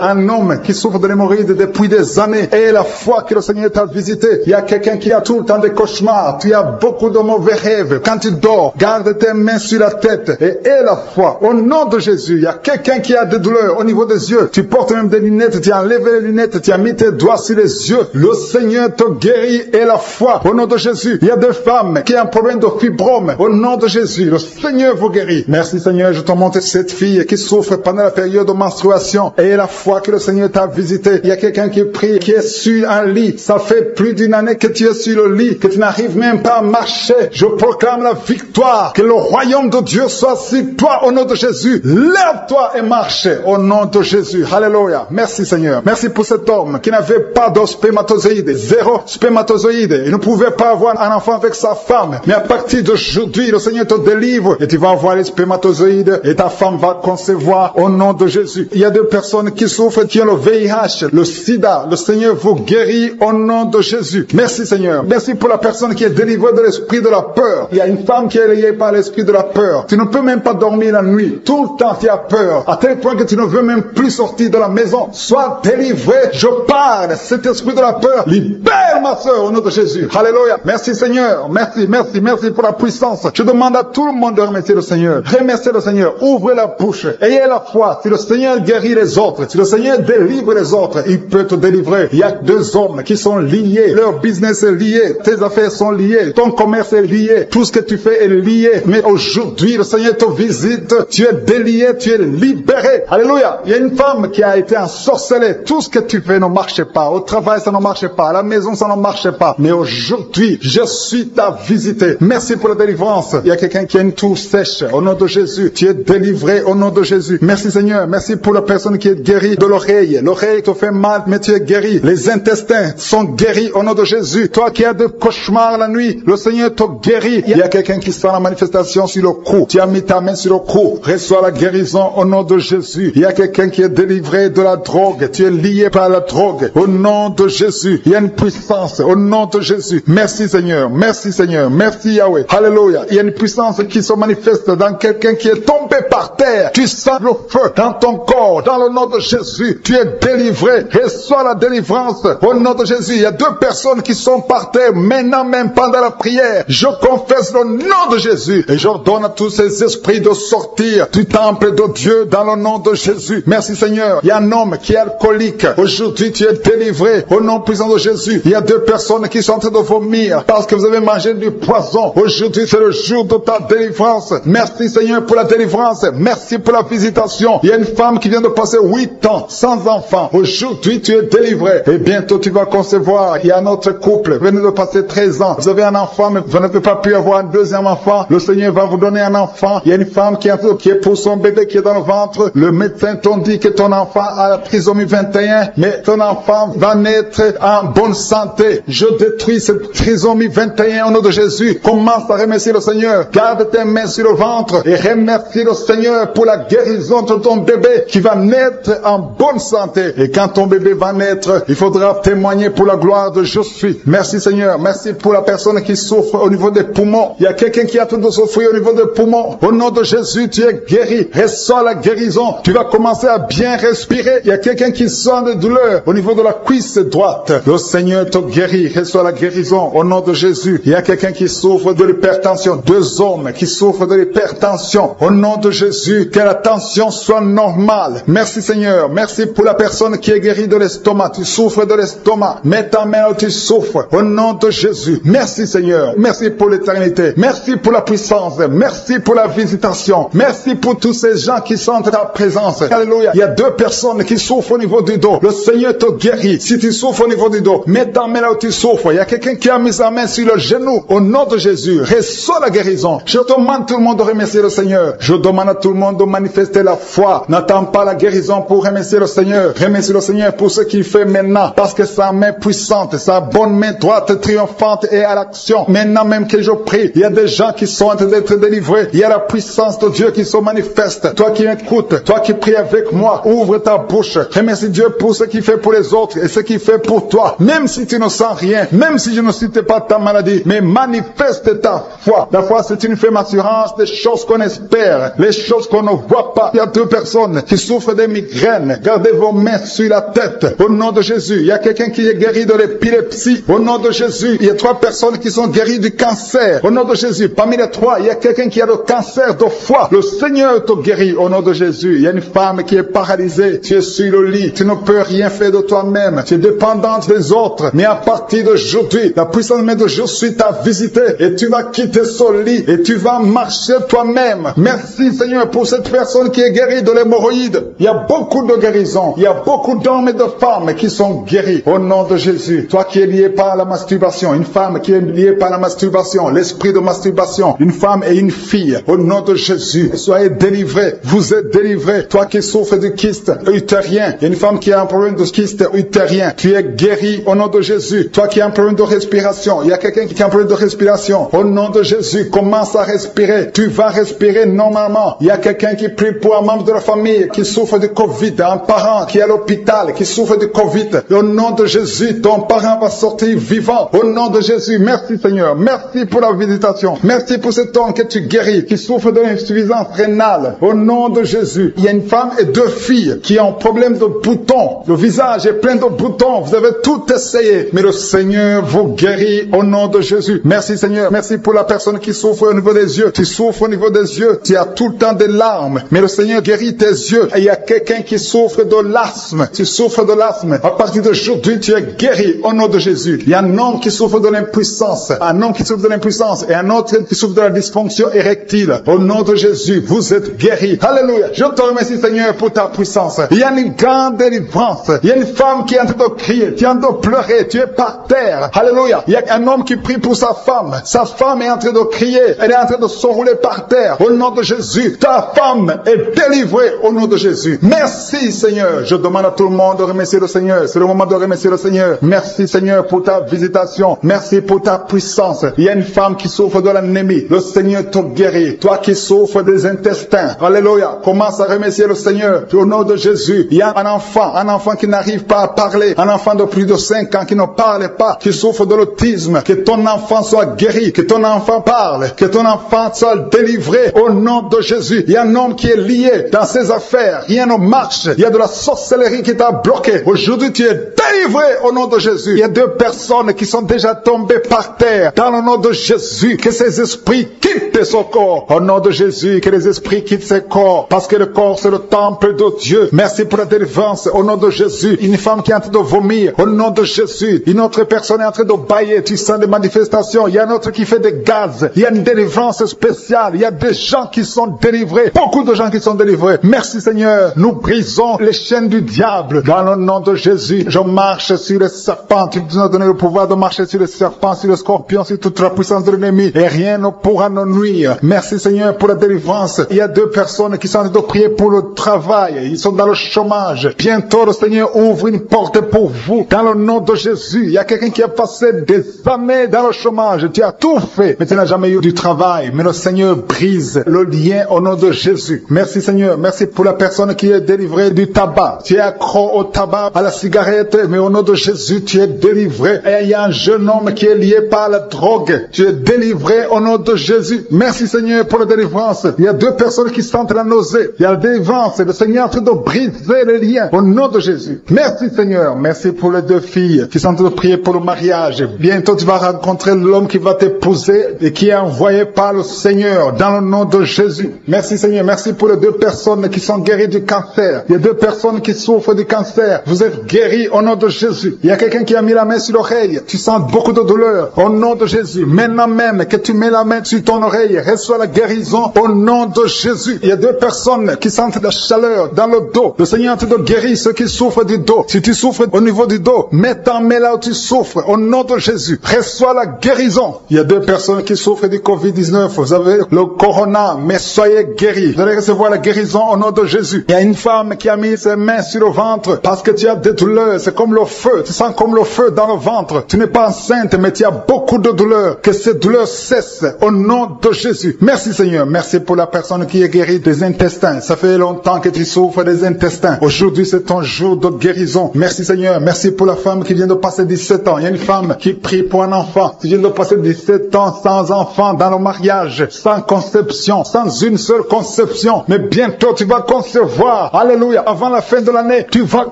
un homme qui souffre de l'hémorroïde depuis des années. Et la foi que le Seigneur t'a visité. Il y a quelqu'un qui a tout le temps des cauchemars. Tu as beaucoup de mauvais rêves. Quand tu dors, garde tes mains sur la tête et aie la foi. Au nom de Jésus, il y a quelqu'un qui a des douleurs au niveau des yeux. Tu portes même des lunettes, tu as enlevé les lunettes, tu as mis tes doigts sur les yeux. Le Seigneur te guérit et la foi. Au nom de Jésus, il y a des femmes qui ont un problème de fibrome. Au nom de Jésus, le Seigneur vous guérit. Merci Seigneur, je te montre cette fille qui souffre pendant la période de menstruation. Et la foi que le Seigneur t'a visité. Il y a quelqu'un qui prie, qui est sur un lit. Ça fait plus d'une année que tu es sur le lit, que tu n'arrives même pas à marcher. Je proclame la victoire. Que le royaume de Dieu soit sur toi au nom de Jésus. Lève-toi et marche au nom de Jésus. Alléluia. Merci Seigneur. Merci pour cet homme qui n'avait pas de spermatozoïdes. 0 spermatozoïdes. Il ne pouvait pas avoir un enfant avec sa femme. Mais à partir d'aujourd'hui, le Seigneur te délivre et tu vas avoir les spermatozoïdes et ta femme va concevoir au nom de Jésus. Il y a 2 personnes qui souffrent, qui ont le VIH, le sida. Le Seigneur vous guérit au nom de Jésus. Merci Seigneur. Merci pour la personne qui est délivrée de l'esprit de la peur. Il y a une femme qui est liée par l'esprit de la peur. Tu ne peux même pas dormir la nuit. Tout le temps tu as peur. À tel point que tu ne veux même plus sortir de la maison. Sois délivré. Je parle. Cet esprit de la peur, libère ma soeur au nom de Jésus. Alléluia. Merci Seigneur. Merci, merci, merci pour la puissance. Je demande à tout le monde de remercier le Seigneur. Remerciez le Seigneur. Ouvrez la bouche. Ayez la foi. Si le Seigneur guérit les autres, si le Seigneur délivre les autres, il peut te délivrer. Il y a 2 hommes qui sont liés. Leur business est lié. Tes affaires sont liées. Ton commerce est lié. Tout ce que tu fais est lié. Mais aujourd'hui, le Seigneur te visite. Tu es délié. Tu es libéré. Alléluia. Il y a une femme qui a été ensorcelée. Tout ce que tu fais ne marche pas. Au travail, ça ne marche pas. À la maison, ça ne marche pas. Mais aujourd'hui, je suis ta visité. Merci pour la délivrance. Il y a quelqu'un qui a une toux sèche. Au nom de Jésus, tu es délivré au nom de Jésus. Merci Seigneur. Merci pour la personne qui est guérie de l'oreille. L'oreille te fait mal, mais tu es guéri. Les intestins sont guéris au nom de Jésus. Toi qui as de cauchemars la nuit, le Seigneur te guérit. Il y a quelqu'un qui sent la manifestation sur le cou. Tu as mis ta main sur le cou. Reçois la guérison au nom de Jésus. Il y a quelqu'un qui est délivré de la drogue. Tu es lié par la drogue. Au nom de Jésus. Il y a une puissance au nom de Jésus. Merci Seigneur. Merci Seigneur. Merci Yahweh. Alléluia. Il y a une puissance qui se manifeste dans quelqu'un qui est tombé par terre. Tu sens le feu dans ton corps. Dans le nom de Jésus. Tu es délivré. Reçois la délivrance au nom de Jésus. Il y a 2 personnes qui sont par terre maintenant même pendant la prière. Je confesse le nom de Jésus et j'ordonne à tous ces esprits de sortir du temple de Dieu dans le nom de Jésus. Merci Seigneur. Il y a un homme qui est alcoolique. Aujourd'hui tu es délivré au nom puissant de Jésus. Il y a 2 personnes qui sont en train de vomir parce que vous avez mangé du poison. Aujourd'hui c'est le jour de ta délivrance. Merci Seigneur pour la délivrance. Merci pour la visitation. Il y a une femme qui vient de passer 8 ans sans enfant. Aujourd'hui tu es délivré et bientôt tu vas concevoir. Il y a un autre couple. Vous venez de passer 13 ans. Vous avez un enfant mais vous n'avez pas pu avoir un 2e enfant. Le Seigneur va vous donner un enfant. Il y a une femme qui est pour son bébé qui est dans le ventre. Le médecin t'ont dit que ton enfant a la trisomie 21 mais ton enfant va naître en bonne santé. Je détruis cette trisomie 21 au nom de Jésus. Commence à remercier le Seigneur. Garde tes mains sur le ventre et remercie le Seigneur pour la guérison de ton bébé qui va naître en bonne santé. Et quand ton bébé va naître, il faudra témoigner pour la gloire de je suis. Merci Seigneur. Merci Merci pour la personne qui souffre au niveau des poumons. Il y a quelqu'un qui est en train de souffrir au niveau des poumons. Au nom de Jésus, tu es guéri. Reçois la guérison. Tu vas commencer à bien respirer. Il y a quelqu'un qui sent de douleur au niveau de la cuisse droite. Le Seigneur te guérit. Reçois la guérison au nom de Jésus. Il y a quelqu'un qui souffre de l'hypertension. 2 hommes qui souffrent de l'hypertension. Au nom de Jésus, que la tension soit normale. Merci Seigneur. Merci pour la personne qui est guérie de l'estomac. Tu souffres de l'estomac. Mets ta main où tu souffres. Au nom de Jésus. Merci Seigneur. Merci pour l'éternité. Merci pour la puissance. Merci pour la visitation. Merci pour tous ces gens qui sentent ta présence. Alléluia. Il y a 2 personnes qui souffrent au niveau du dos. Le Seigneur te guérit. Si tu souffres au niveau du dos, mets ta main là où tu souffres. Il y a quelqu'un qui a mis sa main sur le genou. Au nom de Jésus, reçois la guérison. Je demande à tout le monde de remercier le Seigneur. Je demande à tout le monde de manifester la foi. N'attends pas la guérison pour remercier le Seigneur. Remercie le Seigneur pour ce qu'il fait maintenant. Parce que sa main puissante, sa bonne main droite triomphante est à l'action. Maintenant même que je prie, il y a des gens qui sont en train d'être délivrés. Il y a la puissance de Dieu qui se manifeste. Toi qui écoutes, toi qui pries avec moi, ouvre ta bouche. Remercie Dieu pour ce qu'il fait pour les autres et ce qu'il fait pour toi. Même si tu ne sens rien, même si je ne cite pas ta maladie, mais manifeste ta foi. La foi, c'est une ferme assurance des choses qu'on espère, les choses qu'on ne voit pas. Il y a 2 personnes qui souffrent de migraines. Gardez vos mains sur la tête. Au nom de Jésus, il y a quelqu'un qui est guéri de l'épilepsie. Au nom de Jésus, il y a 3 personnes qui sont guéries du cancer. Au nom de Jésus, parmi les 3, il y a quelqu'un qui a le cancer de foie. Le Seigneur te guérit au nom de Jésus. Il y a une femme qui est paralysée. Tu es sur le lit. Tu ne peux rien faire de toi-même. Tu es dépendante des autres. Mais à partir d'aujourd'hui, la puissance même de Jésus t'a visité et tu vas quitter ce lit et tu vas marcher toi-même. Merci Seigneur pour cette personne qui est guérie de l'hémorroïde. Il y a beaucoup de guérisons. Il y a beaucoup d'hommes et de femmes qui sont guéris au nom de Jésus. Toi qui es lié par la masturbation, une femme qui est liée par la masturbation, l'esprit de masturbation, une femme et une fille, au nom de Jésus, soyez délivrés. Vous êtes délivrés. Toi qui souffres du kyste utérien, il y a une femme qui a un problème de kyste utérien, tu es guéri au nom de Jésus. Toi qui as un problème de respiration, il y a quelqu'un qui a un problème de respiration, au nom de Jésus, commence à respirer. Tu vas respirer normalement. Il y a quelqu'un qui prie pour un membre de la famille qui souffre de Covid, un parent qui est à l'hôpital, qui souffre de Covid. Au nom de Jésus, ton parent va sortir vivant. Au nom de Jésus, merci Seigneur. Merci pour la visitation. Merci pour cet homme que tu guéris, qui souffre de l'insuffisance rénale. Au nom de Jésus, il y a une femme et 2 filles qui ont un problème de boutons. Le visage est plein de boutons. Vous avez tout essayé, mais le Seigneur vous guérit au nom de Jésus. Merci Seigneur. Merci pour la personne qui souffre au niveau des yeux. Tu souffres au niveau des yeux. Tu as tout le temps des larmes, mais le Seigneur guérit tes yeux. Et il y a quelqu'un qui souffre de l'asthme. Tu souffres de l'asthme. À partir d'aujourd'hui, tu es guéri au nom de Jésus. Il y a un homme qui souffre de l'impuissance. Un homme qui souffre de l'impuissance et un autre qui souffre de la dysfonction érectile. Au nom de Jésus, vous êtes guéris. Alléluia. Je te remercie Seigneur pour ta puissance. Il y a une grande délivrance. Il y a une femme qui est en train de crier. Tu es en train de pleurer. Tu es par terre. Alléluia. Il y a un homme qui prie pour sa femme. Sa femme est en train de crier. Elle est en train de s'enrouler par terre. Au nom de Jésus, ta femme est délivrée au nom de Jésus. Merci Seigneur. Je demande à tout le monde de remercier le Seigneur. C'est le moment de remercier le Seigneur. Merci Seigneur pour ta visitation. Merci pour ta puissance. Il y a une femme qui souffre de l'anémie. Le Seigneur te guérit. Toi qui souffres des intestins. Alléluia. Commence à remercier le Seigneur. Au nom de Jésus. Il y a un enfant qui n'arrive pas à parler. Un enfant de plus de 5 ans qui ne parle pas, qui souffre de l'autisme. Que ton enfant soit guéri. Que ton enfant parle. Que ton enfant soit délivré. Au nom de Jésus. Il y a un homme qui est lié dans ses affaires. Rien ne marche. Il y a de la sorcellerie qui t'a bloqué. Aujourd'hui, tu es délivré au nom de Jésus. Il y a 2 personnes qui sont déjà tombées par terre. Dans le nom de Jésus, que ces esprits quittent son corps. Au nom de Jésus, que les esprits quittent ce corps. Parce que le corps, c'est le temple de Dieu. Merci pour la délivrance. Au nom de Jésus. Une femme qui est en train de vomir. Au nom de Jésus. Une autre personne est en train de bailler. Tu sens des manifestations. Il y a un autre qui fait des gaz. Il y a une délivrance spéciale. Il y a des gens qui sont délivrés. Beaucoup de gens qui sont délivrés. Merci Seigneur. Nous brisons les chaînes du diable. Dans le nom de Jésus. Je marche sur les serpents. Tu nous as donné le pouvoir de marcher sur les serpents, sur les scorpions, sur toute la puissance de l'ennemi. Et rien ne pourra nous nuire. Merci Seigneur pour la délivrance. Il y a 2 personnes qui sont en train de prier pour le travail. Ils sont dans le chômage. Bientôt le Seigneur ouvre une porte pour vous. Dans le nom de Jésus. Il y a quelqu'un qui a passé des années dans le chômage. Tu as tout fait, mais tu n'as jamais eu du travail. Mais le Seigneur brise le lien au nom de Jésus. Merci Seigneur. Merci pour la personne qui est délivrée du tabac. Tu es accro au tabac, à la cigarette, mais au nom de Jésus, tu es délivré. Et il y a un jeune homme homme qui est lié par la drogue, tu es délivré au nom de Jésus. Merci Seigneur pour la délivrance. Il y a 2 personnes qui sentent la nausée. Il y a la délivrance. Le Seigneur est en train de briser les liens au nom de Jésus. Merci Seigneur. Merci pour les 2 filles qui sont en train de prier pour le mariage. Bientôt tu vas rencontrer l'homme qui va t'épouser et qui est envoyé par le Seigneur dans le nom de Jésus. Merci Seigneur. Merci pour les 2 personnes qui sont guéries du cancer. Il y a 2 personnes qui souffrent du cancer. Vous êtes guéris au nom de Jésus. Il y a quelqu'un qui a mis la main sur l'oreille. Tu sens beaucoup de douleur au nom de Jésus. Maintenant même que tu mets la main sur ton oreille, reçois la guérison au nom de Jésus. Il y a 2 personnes qui sentent la chaleur dans le dos. Le Seigneur te guérit ceux qui souffrent du dos. Si tu souffres au niveau du dos, mets ta main là où tu souffres au nom de Jésus. Reçois la guérison. Il y a 2 personnes qui souffrent du Covid-19. Vous avez le corona, mais soyez guéris. Vous allez recevoir la guérison au nom de Jésus. Il y a une femme qui a mis ses mains sur le ventre parce que tu as des douleurs. C'est comme le feu. Tu sens comme le feu dans le ventre. Tu n'es pas enceinte, mais tu as beaucoup de douleurs. Que ces douleurs cessent au nom de Jésus. Merci Seigneur. Merci pour la personne qui est guérie des intestins. Ça fait longtemps que tu souffres des intestins. Aujourd'hui, c'est ton jour de guérison. Merci Seigneur. Merci pour la femme qui vient de passer 17 ans. Il y a une femme qui prie pour un enfant. Tu viens de passer 17 ans sans enfant dans le mariage, sans conception, sans une seule conception. Mais bientôt, tu vas concevoir. Alléluia. Avant la fin de l'année, tu vas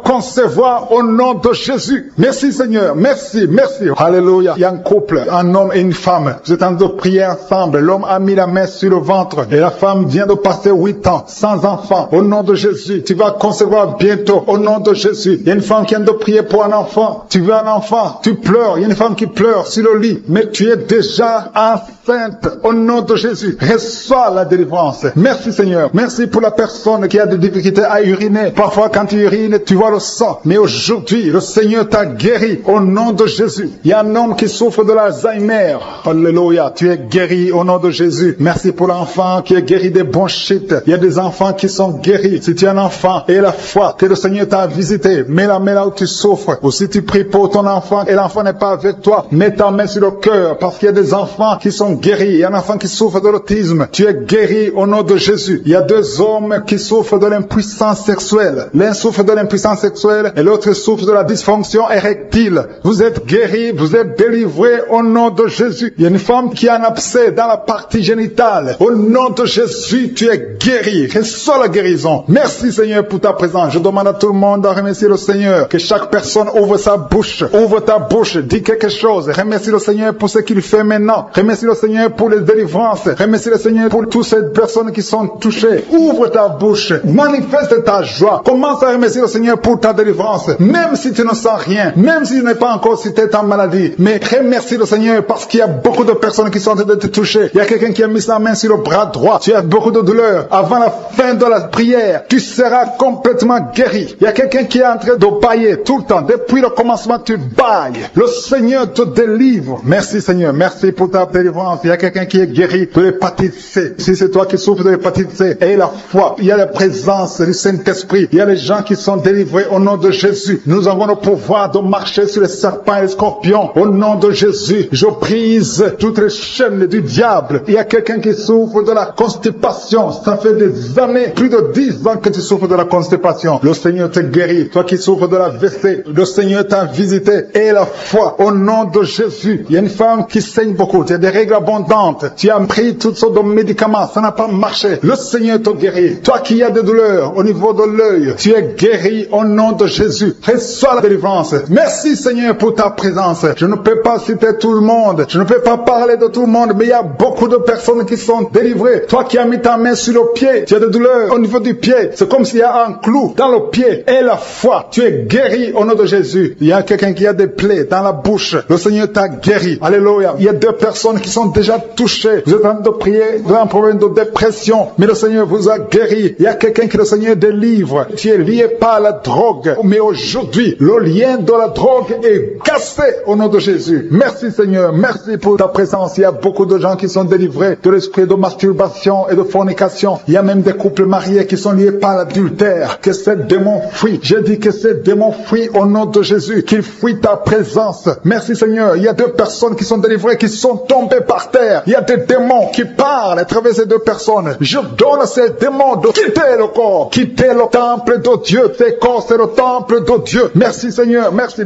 concevoir au nom de Jésus. Merci Seigneur. Merci. Merci. Alléluia. Il y a un couple, un homme et une femme. Vous êtes en train de prier ensemble. L'homme a mis la main sur le ventre et la femme vient de passer 8 ans sans enfant. Au nom de Jésus, tu vas concevoir bientôt. Au nom de Jésus. Il y a une femme qui vient de prier pour un enfant. Tu veux un enfant, tu pleures. Il y a une femme qui pleure sur le lit, mais tu es déjà enceinte. Au nom de Jésus, reçois la délivrance. Merci Seigneur. Merci pour la personne qui a des difficultés à uriner. Parfois quand tu urines, tu vois le sang. Mais aujourd'hui, le Seigneur t'a guéri. Au nom de Jésus. Il y a un homme qui souffre de l'Alzheimer. Alléluia. Tu es guéri au nom de Jésus. Merci pour l'enfant qui est guéri des bronchites. Il y a des enfants qui sont guéris. Si tu es un enfant et la foi que le Seigneur t'a visité, mets la main là où tu souffres. Ou si tu pries pour ton enfant et l'enfant n'est pas avec toi, mets ta main sur le cœur parce qu'il y a des enfants qui sont guéris. Il y a un enfant qui souffre de l'autisme. Tu es guéri au nom de Jésus. Il y a 2 hommes qui souffrent de l'impuissance sexuelle. L'un souffre de l'impuissance sexuelle et l'autre souffre de la dysfonction érectile. Vous êtes guéris, vous êtes délivrés au nom de Jésus. Il y a une femme qui a un abcès dans la partie génitale. Au nom de Jésus, tu es guéri. Reçois la guérison. Merci Seigneur pour ta présence. Je demande à tout le monde de remercier le Seigneur. Que chaque personne ouvre sa bouche. Ouvre ta bouche. Dis quelque chose. Remercie le Seigneur pour ce qu'il fait maintenant. Remercie le Seigneur pour les délivrances. Remercie le Seigneur pour toutes ces personnes qui sont touchées. Ouvre ta bouche. Manifeste ta joie. Commence à remercier le Seigneur pour ta délivrance. Même si tu ne sens rien. Même si tu n'es pas encore cité ta maladie. Mais remercie le Seigneur parce qu'il y a beaucoup de personnes qui sont en train de te toucher. Il y a quelqu'un qui a mis sa main sur le bras droit. Tu as beaucoup de douleur. Avant la fin de la prière, tu seras complètement guéri. Il y a quelqu'un qui est en train de bailler tout le temps. Depuis le commencement, tu bailles. Le Seigneur te délivre. Merci Seigneur. Merci pour ta délivrance. Il y a quelqu'un qui est guéri de l'hépatite C. Si c'est toi qui souffres de l'hépatite C, aie la foi. Il y a la présence du Saint-Esprit. Il y a les gens qui sont délivrés au nom de Jésus. Nous avons le pouvoir de marcher sur les serpents et les scorpions. Au nom de Jésus, je brise toutes les chaînes du diable. Il y a quelqu'un qui souffre de la constipation. Ça fait des années, plus de 10 ans que tu souffres de la constipation. Le Seigneur te guérit. Toi qui souffres de la WC, le Seigneur t'a visité. Et la foi, au nom de Jésus. Il y a une femme qui saigne beaucoup. Tu as des règles abondantes. Tu as pris toutes sortes de médicaments. Ça n'a pas marché. Le Seigneur te guérit. Toi qui as des douleurs au niveau de l'œil, tu es guéri au nom de Jésus. Reçois la délivrance. Merci Seigneur pour ta présence. Je ne peux pas citer tout le monde. Je ne peux pas parler de tout le monde, mais il y a beaucoup de personnes qui sont délivrées. Toi qui as mis ta main sur le pied, tu as des douleurs au niveau du pied. C'est comme s'il y a un clou dans le pied. Et la foi, tu es guéri au nom de Jésus. Il y a quelqu'un qui a des plaies dans la bouche. Le Seigneur t'a guéri. Alléluia. Il y a 2 personnes qui sont déjà touchées. Vous êtes en train de prier de un problème de dépression, mais le Seigneur vous a guéri. Il y a quelqu'un que le Seigneur délivre. Tu es lié par la drogue. Mais aujourd'hui, le lien de la drogue est cassé au nom de Jésus. Merci Seigneur. Merci pour ta présence. Il y a beaucoup de gens qui sont délivrés de l'esprit de masturbation et de fornication. Il y a même des couples mariés qui sont liés par l'adultère. Que ces démons fuient. J'ai dit que ces démons fuient au nom de Jésus. Qu'ils fuient ta présence. Merci Seigneur. Il y a 2 personnes qui sont délivrées, qui sont tombées par terre. Il y a des démons qui parlent à travers ces 2 personnes. Je donne à ces démons de quitter le corps. Quitter le temple de Dieu. Ces corps, c'est le temple de Dieu. Merci Seigneur. Merci.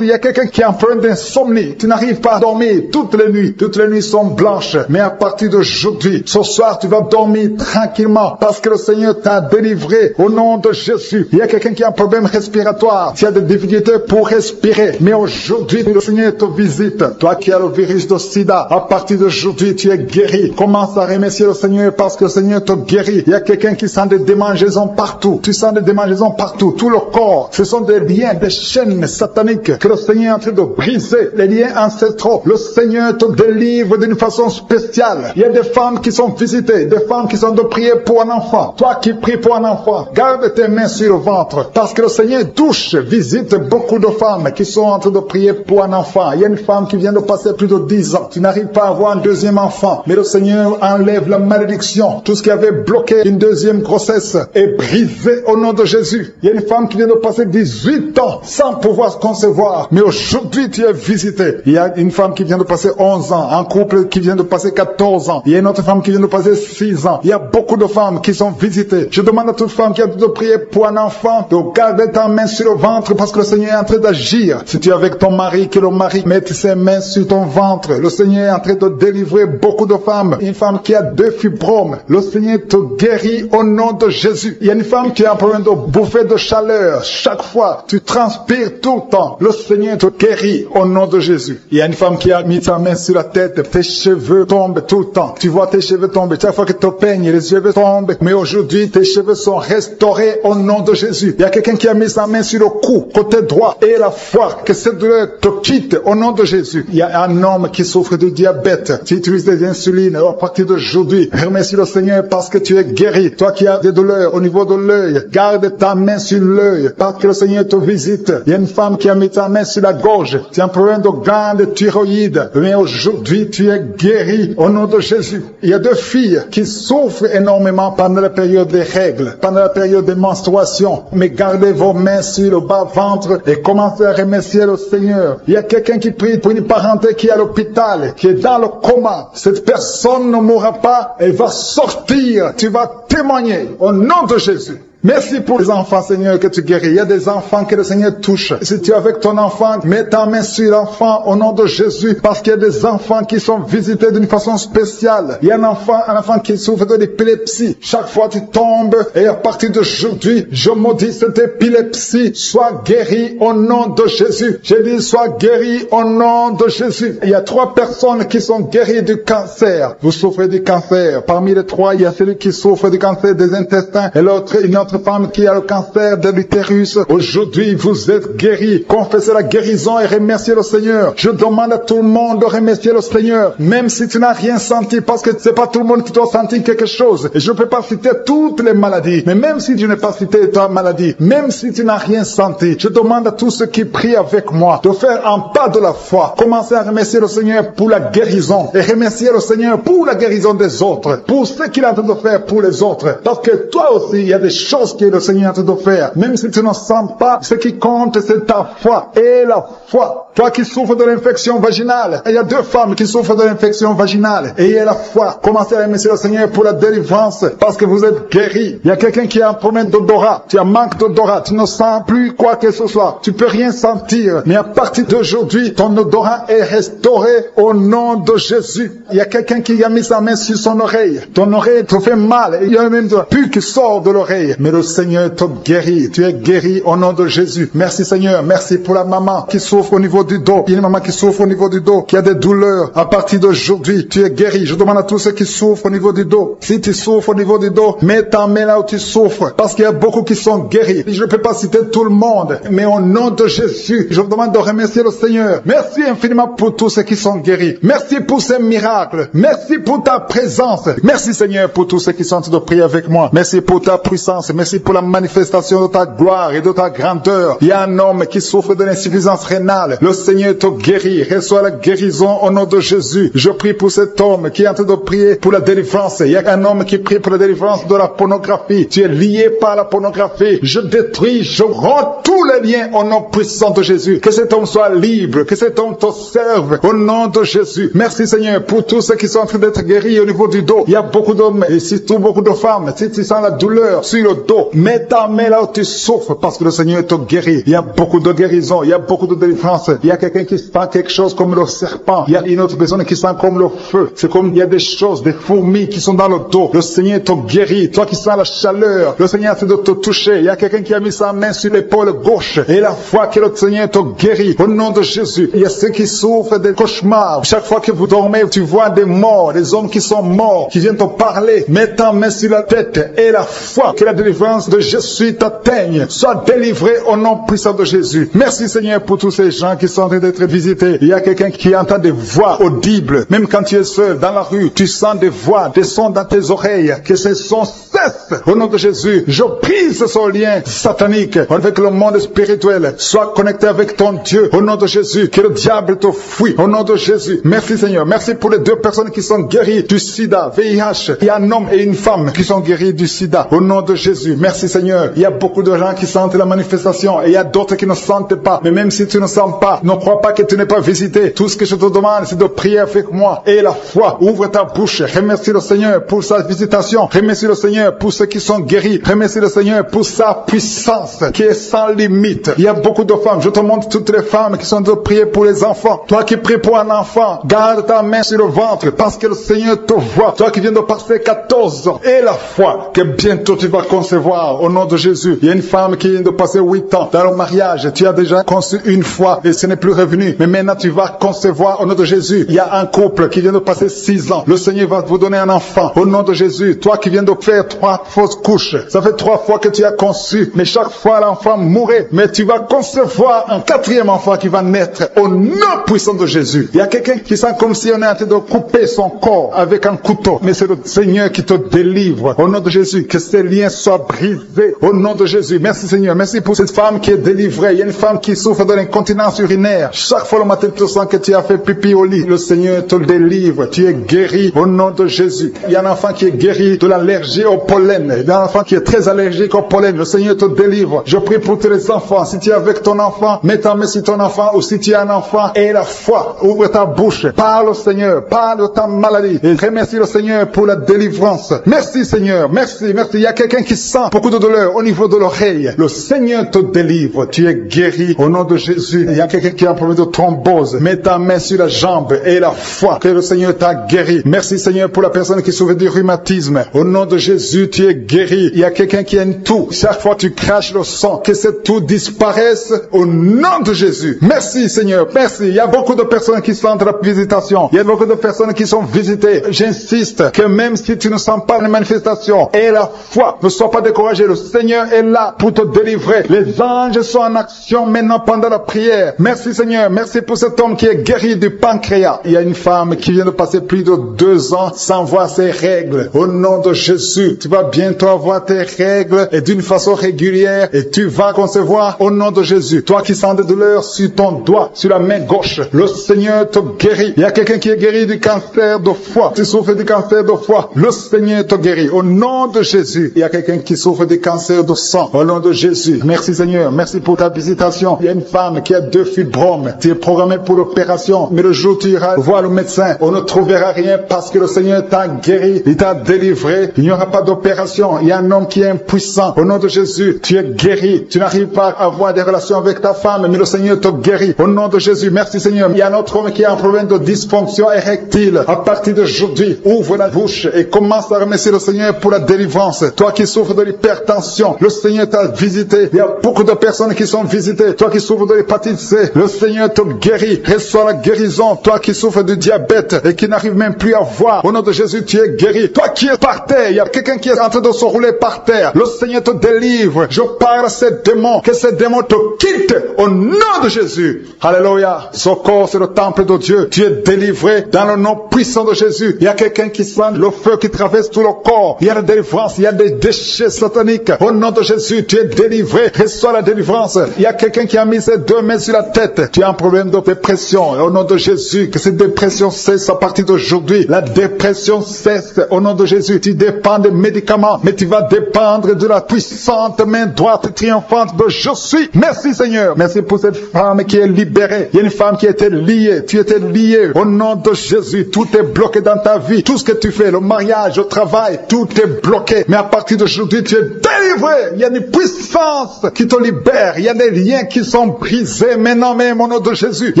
Il y a quelqu'un qui est en train d'insomnie. Tu n'arrives pas à dormir toutes les nuits. Toutes les nuits sont blanches. Mais à partir d'aujourd'hui, ce soir, tu vas dormir tranquillement parce que le Seigneur t'a délivré au nom de Jésus. Il y a quelqu'un qui a un problème respiratoire. Tu as des difficultés pour respirer. Mais aujourd'hui, le Seigneur te visite. Toi qui as le virus de sida, à partir d'aujourd'hui, tu es guéri. Commence à remercier le Seigneur parce que le Seigneur te guérit. Il y a quelqu'un qui sent des démangeaisons partout. Tu sens des démangeaisons partout. Tout le corps. Ce sont des liens, des chaînes sataniques que le Seigneur est en train de briser. Les liens ancestraux. Le Seigneur te délivre d'une façon spéciale. Il y a des femmes qui sont visitées. Des femmes qui sont de prier pour un enfant. Toi qui pries pour un enfant, garde tes mains sur le ventre. Parce que le Seigneur touche, visite beaucoup de femmes qui sont en train de prier pour un enfant. Il y a une femme qui vient de passer plus de 10 ans. Tu n'arrives pas à avoir un deuxième enfant. Mais le Seigneur enlève la malédiction. Tout ce qui avait bloqué une deuxième grossesse est brisé au nom de Jésus. Il y a une femme qui vient de passer 18 ans sans pouvoir se concevoir. Mais aujourd'hui, tu es visité. Il y a une femme qui vient de passer 11 ans. Un couple qui vient de passer 14 ans. Il y a une autre femme qui vient de passer 6 ans. Il y a beaucoup de femmes qui sont visitées. Je demande à toute femme qui a de prier pour un enfant de garder ta main sur le ventre parce que le Seigneur est en train d'agir. Si tu es avec ton mari, que le mari mette ses mains sur ton ventre. Le Seigneur est en train de délivrer beaucoup de femmes. Une femme qui a 2 fibromes. Le Seigneur te guérit au nom de Jésus. Il y a une femme qui a un problème de bouffée de chaleur. Chaque fois, tu transpires tout le temps. Le Seigneur te guérit au nom de Jésus. Il y a une femme qui a mis sa main sur la tête. Tes cheveux tombent tout le temps. Tu vois tes cheveux tomber. Chaque fois que tu te peignes, les cheveux tombent. Mais aujourd'hui, tes cheveux sont restaurés au nom de Jésus. Il y a quelqu'un qui a mis sa main sur le cou, côté droit, et la foi. Que cette douleur te quitte au nom de Jésus. Il y a un homme qui souffre de diabète. Tu utilises des insulines. À partir d'aujourd'hui, remercie le Seigneur parce que tu es guéri. Toi qui as des douleurs au niveau de l'œil, garde ta main sur l'œil parce que le Seigneur te visite. Il y a une femme qui a mis sa main sur la gorge. Tu as un problème de glande thyroïde. Mais aujourd'hui, tu es guéri au nom de Jésus. Il y a 2 filles qui souffrent énormément pendant la période des règles, pendant la période des menstruations. Mais gardez vos mains sur le bas-ventre et commencez à remercier le Seigneur. Il y a quelqu'un qui prie pour une parenté qui est à l'hôpital, qui est dans le coma. Cette personne ne mourra pas, elle va sortir. Tu vas témoigner au nom de Jésus. Merci pour les enfants, Seigneur, que tu guéris. Il y a des enfants que le Seigneur touche. Si tu es avec ton enfant, mets ta main sur l'enfant au nom de Jésus, parce qu'il y a des enfants qui sont visités d'une façon spéciale. Il y a un enfant qui souffre de l'épilepsie. Chaque fois tu tombes, et à partir d'aujourd'hui, je maudis cette épilepsie. Sois guéri au nom de Jésus. J'ai dit, sois guéri au nom de Jésus. Il y a 3 personnes qui sont guéries du cancer. Vous souffrez du cancer. Parmi les 3, il y a celui qui souffre du cancer des intestins, et l'autre, une autre femme qui a le cancer de l'utérus. Aujourd'hui, vous êtes guéris. Confessez la guérison et remerciez le Seigneur. Je demande à tout le monde de remercier le Seigneur, même si tu n'as rien senti, parce que c'est pas tout le monde qui doit sentir quelque chose. Et je ne peux pas citer toutes les maladies, mais même si je n'ai pas cité ta maladie, même si tu n'as rien senti, je demande à tous ceux qui prient avec moi de faire un pas de la foi. Commencez à remercier le Seigneur pour la guérison et remercier le Seigneur pour la guérison des autres, pour ce qu'il est en train de faire pour les autres. Parce que toi aussi, il y a des choses que le Seigneur est en train de faire. Même si tu ne sens pas, ce qui compte, c'est ta foi. Et la foi. Toi qui souffres de l'infection vaginale. Il y a 2 femmes qui souffrent de l'infection vaginale. Et il y a la foi. Commencez à remercier le Seigneur pour la délivrance. Parce que vous êtes guéris. Il y a quelqu'un qui a un problème d'odorat. Tu as manque d'odorat. Tu ne sens plus quoi que ce soit. Tu peux rien sentir. Mais à partir d'aujourd'hui, ton odorat est restauré au nom de Jésus. Il y a quelqu'un qui a mis sa main sur son oreille. Ton oreille te fait mal. Il y a même de pu qui sort de l'oreille. Mais le Seigneur te guérit. Tu es guéri au nom de Jésus. Merci Seigneur. Merci pour la maman qui souffre au niveau du dos. Il y a une maman qui souffre au niveau du dos, qui a des douleurs. À partir d'aujourd'hui, tu es guéri. Je demande à tous ceux qui souffrent au niveau du dos. Si tu souffres au niveau du dos, mets ta main là où tu souffres. Parce qu'il y a beaucoup qui sont guéris. Je ne peux pas citer tout le monde. Mais au nom de Jésus, je vous demande de remercier le Seigneur. Merci infiniment pour tous ceux qui sont guéris. Merci pour ces miracles. Merci pour ta présence. Merci Seigneur pour tous ceux qui sont en train de prier avec moi. Merci pour ta puissance. Merci pour la manifestation de ta gloire et de ta grandeur. Il y a un homme qui souffre de l'insuffisance rénale. Le Le Seigneur te guérit. Reçois la guérison au nom de Jésus. Je prie pour cet homme qui est en train de prier pour la délivrance. Il y a un homme qui prie pour la délivrance de la pornographie. Tu es lié par la pornographie. Je détruis, je rends tous les liens au nom puissant de Jésus. Que cet homme soit libre, que cet homme te serve au nom de Jésus. Merci Seigneur pour tous ceux qui sont en train d'être guéris au niveau du dos. Il y a beaucoup d'hommes et surtout beaucoup de femmes. Si tu sens la douleur sur le dos, mets ta main là où tu souffres parce que le Seigneur te guérit. Il y a beaucoup de guérison, il y a beaucoup de délivrance. Il y a quelqu'un qui sent quelque chose comme le serpent. Il y a une autre personne qui sent comme le feu. C'est comme il y a des choses, des fourmis qui sont dans le dos. Le Seigneur te guérit. Toi qui sens la chaleur, le Seigneur essaie de te toucher. Il y a quelqu'un qui a mis sa main sur l'épaule gauche et la foi que le Seigneur te guérit. Au nom de Jésus, il y a ceux qui souffrent des cauchemars. Chaque fois que vous dormez, tu vois des morts, des hommes qui sont morts, qui viennent te parler. Mets ta main sur la tête et la foi que la délivrance de Jésus t'atteigne. Sois délivré au nom puissant de Jésus. Merci Seigneur pour tous ces gens qui sont en train d'être visités. Il y a quelqu'un qui entend des voix audibles. Même quand tu es seul dans la rue, tu sens des voix, des sons dans tes oreilles. Que ces sons cessent. Au nom de Jésus, je brise ce lien satanique avec le monde spirituel. Sois connecté avec ton Dieu. Au nom de Jésus, que le diable te fuit. Au nom de Jésus. Merci Seigneur. Merci pour les deux personnes qui sont guéries du sida, VIH. Il y a un homme et une femme qui sont guéris du sida. Au nom de Jésus. Merci Seigneur. Il y a beaucoup de gens qui sentent la manifestation et il y a d'autres qui ne sentent pas. Mais même si tu ne sens pas, ne crois pas que tu n'es pas visité. Tout ce que je te demande, c'est de prier avec moi. Et la foi, ouvre ta bouche. Remercie le Seigneur pour sa visitation. Remercie le Seigneur pour ceux qui sont guéris. Remercie le Seigneur pour sa puissance qui est sans limite. Il y a beaucoup de femmes. Je te montre toutes les femmes qui sont de prier pour les enfants. Toi qui pries pour un enfant, garde ta main sur le ventre parce que le Seigneur te voit. Toi qui viens de passer 14 ans. Et la foi que bientôt tu vas concevoir au nom de Jésus. Il y a une femme qui vient de passer 8 ans dans le mariage. Tu as déjà conçu une fois et ce n'est plus revenu. Mais maintenant tu vas concevoir au nom de Jésus. Il y a un couple qui vient de passer 6 ans. Le Seigneur va vous donner un enfant au nom de Jésus. Toi qui viens de faire 3 fausses couches. Ça fait 3 fois que tu as conçu. Mais chaque fois l'enfant mourait. Mais tu vas concevoir un 4e enfant qui va naître au nom puissant de Jésus. Il y a quelqu'un qui sent comme si on est en train de couper son corps avec un couteau. Mais c'est le Seigneur qui te délivre. Au nom de Jésus, que ces liens soient brisés. Au nom de Jésus. Merci Seigneur. Merci pour cette femme qui est délivrée. Il y a une femme qui souffre de l'incontinence urinaire. Chaque fois le matin tu sens que tu as fait pipi au lit. Le Seigneur te délivre. Tu es guéri au nom de Jésus. Il y a un enfant qui est guéri de l'allergie au pollen. Il y a un enfant qui est très allergique au pollen. Le Seigneur te délivre. Je prie pour tous les enfants. Si tu es avec ton enfant, mets ta main sur ton enfant, ou si tu as un enfant, et la foi. Ouvre ta bouche. Parle au Seigneur. Parle de ta maladie. Et remercie le Seigneur pour la délivrance. Merci Seigneur. Merci, merci. Il y a quelqu'un qui sent beaucoup de douleur au niveau de l'oreille. Le Seigneur te délivre. Tu es guéri au nom de Jésus. Il y a quelqu'un qui a un problème de thrombose. Mets ta main sur la jambe et la foi que le Seigneur t'a guéri. Merci Seigneur pour la personne qui souffre du rhumatisme. Au nom de Jésus, tu es guéri. Il y a quelqu'un qui a une toux. Chaque fois tu craches le sang, que cette toux disparaisse au nom de Jésus. Merci Seigneur, merci. Il y a beaucoup de personnes qui sentent la visitation. Il y a beaucoup de personnes qui sont visitées. J'insiste que même si tu ne sens pas les manifestations et la foi, ne sois pas découragé. Le Seigneur est là pour te délivrer. Les anges sont en action maintenant pendant la prière. Merci Seigneur, merci pour cet homme qui est guéri du pancréas. Il y a une femme qui vient de passer plus de 2 ans sans voir ses règles. Au nom de Jésus, tu vas bientôt avoir tes règles et d'une façon régulière et tu vas concevoir au nom de Jésus. Toi qui sens des douleurs sur ton doigt, sur la main gauche, le Seigneur te guérit. Il y a quelqu'un qui est guéri du cancer de foie. Tu souffres du cancer de foie, le Seigneur te guérit. Au nom de Jésus, il y a quelqu'un qui souffre du cancer de sang. Au nom de Jésus, merci Seigneur, merci pour ta visitation. Il y a une femme qui a 2 fibromes. Tu es programmé pour l'opération, mais le jour où tu iras voir le médecin, on ne trouvera rien parce que le Seigneur t'a guéri, il t'a délivré. Il n'y aura pas d'opération. Il y a un homme qui est impuissant. Au nom de Jésus, tu es guéri. Tu n'arrives pas à avoir des relations avec ta femme, mais le Seigneur te guérit. Au nom de Jésus, merci Seigneur. Il y a un autre homme qui a un problème de dysfonction érectile. À partir d'aujourd'hui, ouvre la bouche et commence à remercier le Seigneur pour la délivrance. Toi qui souffres de l'hypertension, le Seigneur t'a visité. Il y a beaucoup de personnes qui sont visitées. Toi qui souffres de l'hépatite C, le Seigneur te guérit. Reçois la guérison. Toi qui souffres du diabète et qui n'arrive même plus à voir, au nom de Jésus, tu es guéri. Toi qui es par terre, il y a quelqu'un qui est en train de se rouler par terre, le Seigneur te délivre. Je parle à ces démons, que ces démons te quittent au nom de Jésus. Alléluia. Ce corps, c'est le temple de Dieu. Tu es délivré dans le nom puissant de Jésus. Il y a quelqu'un qui sent le feu qui traverse tout le corps. Il y a la délivrance, il y a des déchets sataniques. Au nom de Jésus, tu es délivré. Reçois la délivrance. Il y a quelqu'un qui a mis ses 2 mains sur la tête. Tu as un problème de dépression. Au nom de Jésus, que cette dépression cesse à partir d'aujourd'hui. La dépression cesse au nom de Jésus. Tu dépends des médicaments, mais tu vas dépendre de la puissante main droite triomphante de je suis. Merci Seigneur. Merci pour cette femme qui est libérée. Il y a une femme qui était liée. Tu étais lié. Au nom de Jésus, tout est bloqué dans ta vie. Tout ce que tu fais, le mariage, le travail, tout est bloqué. Mais à partir d'aujourd'hui, tu es délivré. Il y a une puissance qui te libère. Il y a des liens qui sont brisés. Maintenant même, au nom de Jésus, il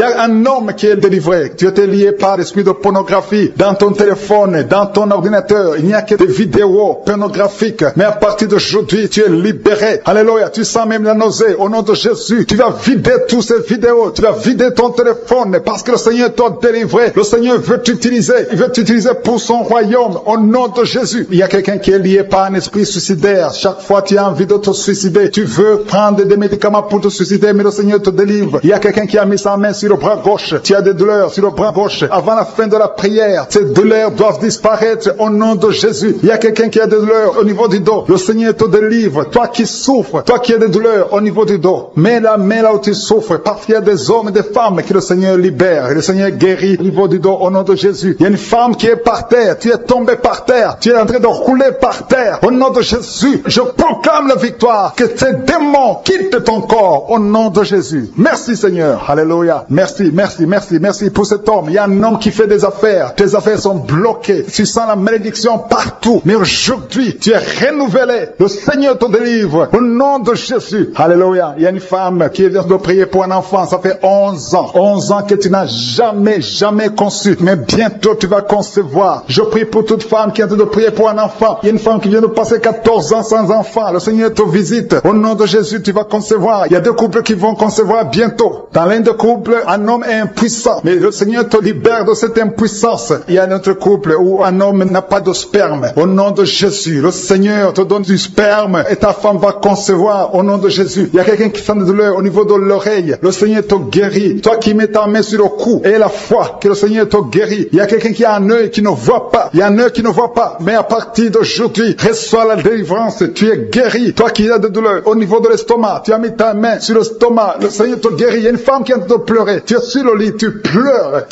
y a un homme qui est délivré. Tu étais lié par l'esprit de pornographie dans ton téléphone, dans ton ordinateur. Il n'y a que des vidéos pornographiques. Mais à partir d'aujourd'hui, tu es libéré. Alléluia. Tu sens même la nausée. Au nom de Jésus, tu vas vider toutes ces vidéos. Tu vas vider ton téléphone parce que le Seigneur t'a délivré. Le Seigneur veut t'utiliser. Il veut t'utiliser pour son royaume. Au nom de Jésus. Il y a quelqu'un qui est lié par un esprit suicidaire. Chaque fois tu as envie de te suicider, tu veux prendre des médicaments pour te suicider, mais le Seigneur te délivre. Il y a quelqu'un qui a mis sa main sur le bras gauche. Tu as des douleurs sur le bras gauche. Avant la fin de la prière, ces douleurs doivent disparaître au nom de Jésus. Il y a quelqu'un qui a des douleurs au niveau du dos. Le Seigneur te délivre. Toi qui souffres, toi qui as des douleurs au niveau du dos, mets la main là où tu souffres, parce qu'il y a des hommes et des femmes que le Seigneur libère. Et le Seigneur guérit au niveau du dos au nom de Jésus. Il y a une femme qui est par terre. Tu es tombé par terre. Tu es en train de rouler par terre. Au nom de Jésus, je proclame la victoire. Que ces démons quittent ton corps au nom de Jésus. Merci Seigneur. Alléluia. Merci, merci, merci, merci pour cet homme. Il y a un homme qui fait des affaires. Tes affaires sont bloquées. Tu sens la malédiction partout. Mais aujourd'hui, tu es renouvelé. Le Seigneur te délivre au nom de Jésus. Alléluia. Il y a une femme qui vient de prier pour un enfant. Ça fait 11 ans. 11 ans que tu n'as jamais conçu. Mais bientôt tu vas concevoir. Je prie pour toute femme qui est en train de prier pour un enfant. Il y a une femme qui vient de passer 14 ans sans enfant. Le Seigneur te visite. Au nom de Jésus, tu vas concevoir. Il y a 2 couples qui vont concevoir bientôt. Dans l'un des couples, un homme est impuissant. Mais le Seigneur te libère de cette impuissance. Il y a un autre couple où un homme n'a pas de sperme. Au nom de Jésus, le Seigneur te donne du sperme et ta femme va concevoir au nom de Jésus. Il y a quelqu'un qui sent de douleur au niveau de l'oreille. Le Seigneur te guérit. Toi qui mets ta main sur le cou et la foi que le Seigneur te guérit. Il y a quelqu'un qui a un œil qui ne voit pas. Il y a un œil qui ne voit pas. Mais à partir d'aujourd'hui, reçois la délivrance. Tu es guéri. Toi qui as de douleur au niveau de l'estomac, tu as mis ta main sur l'estomac. Le Seigneur te guérit. Il y a une femme qui est en train de pleurer. Tu es sur le lit, tu pleures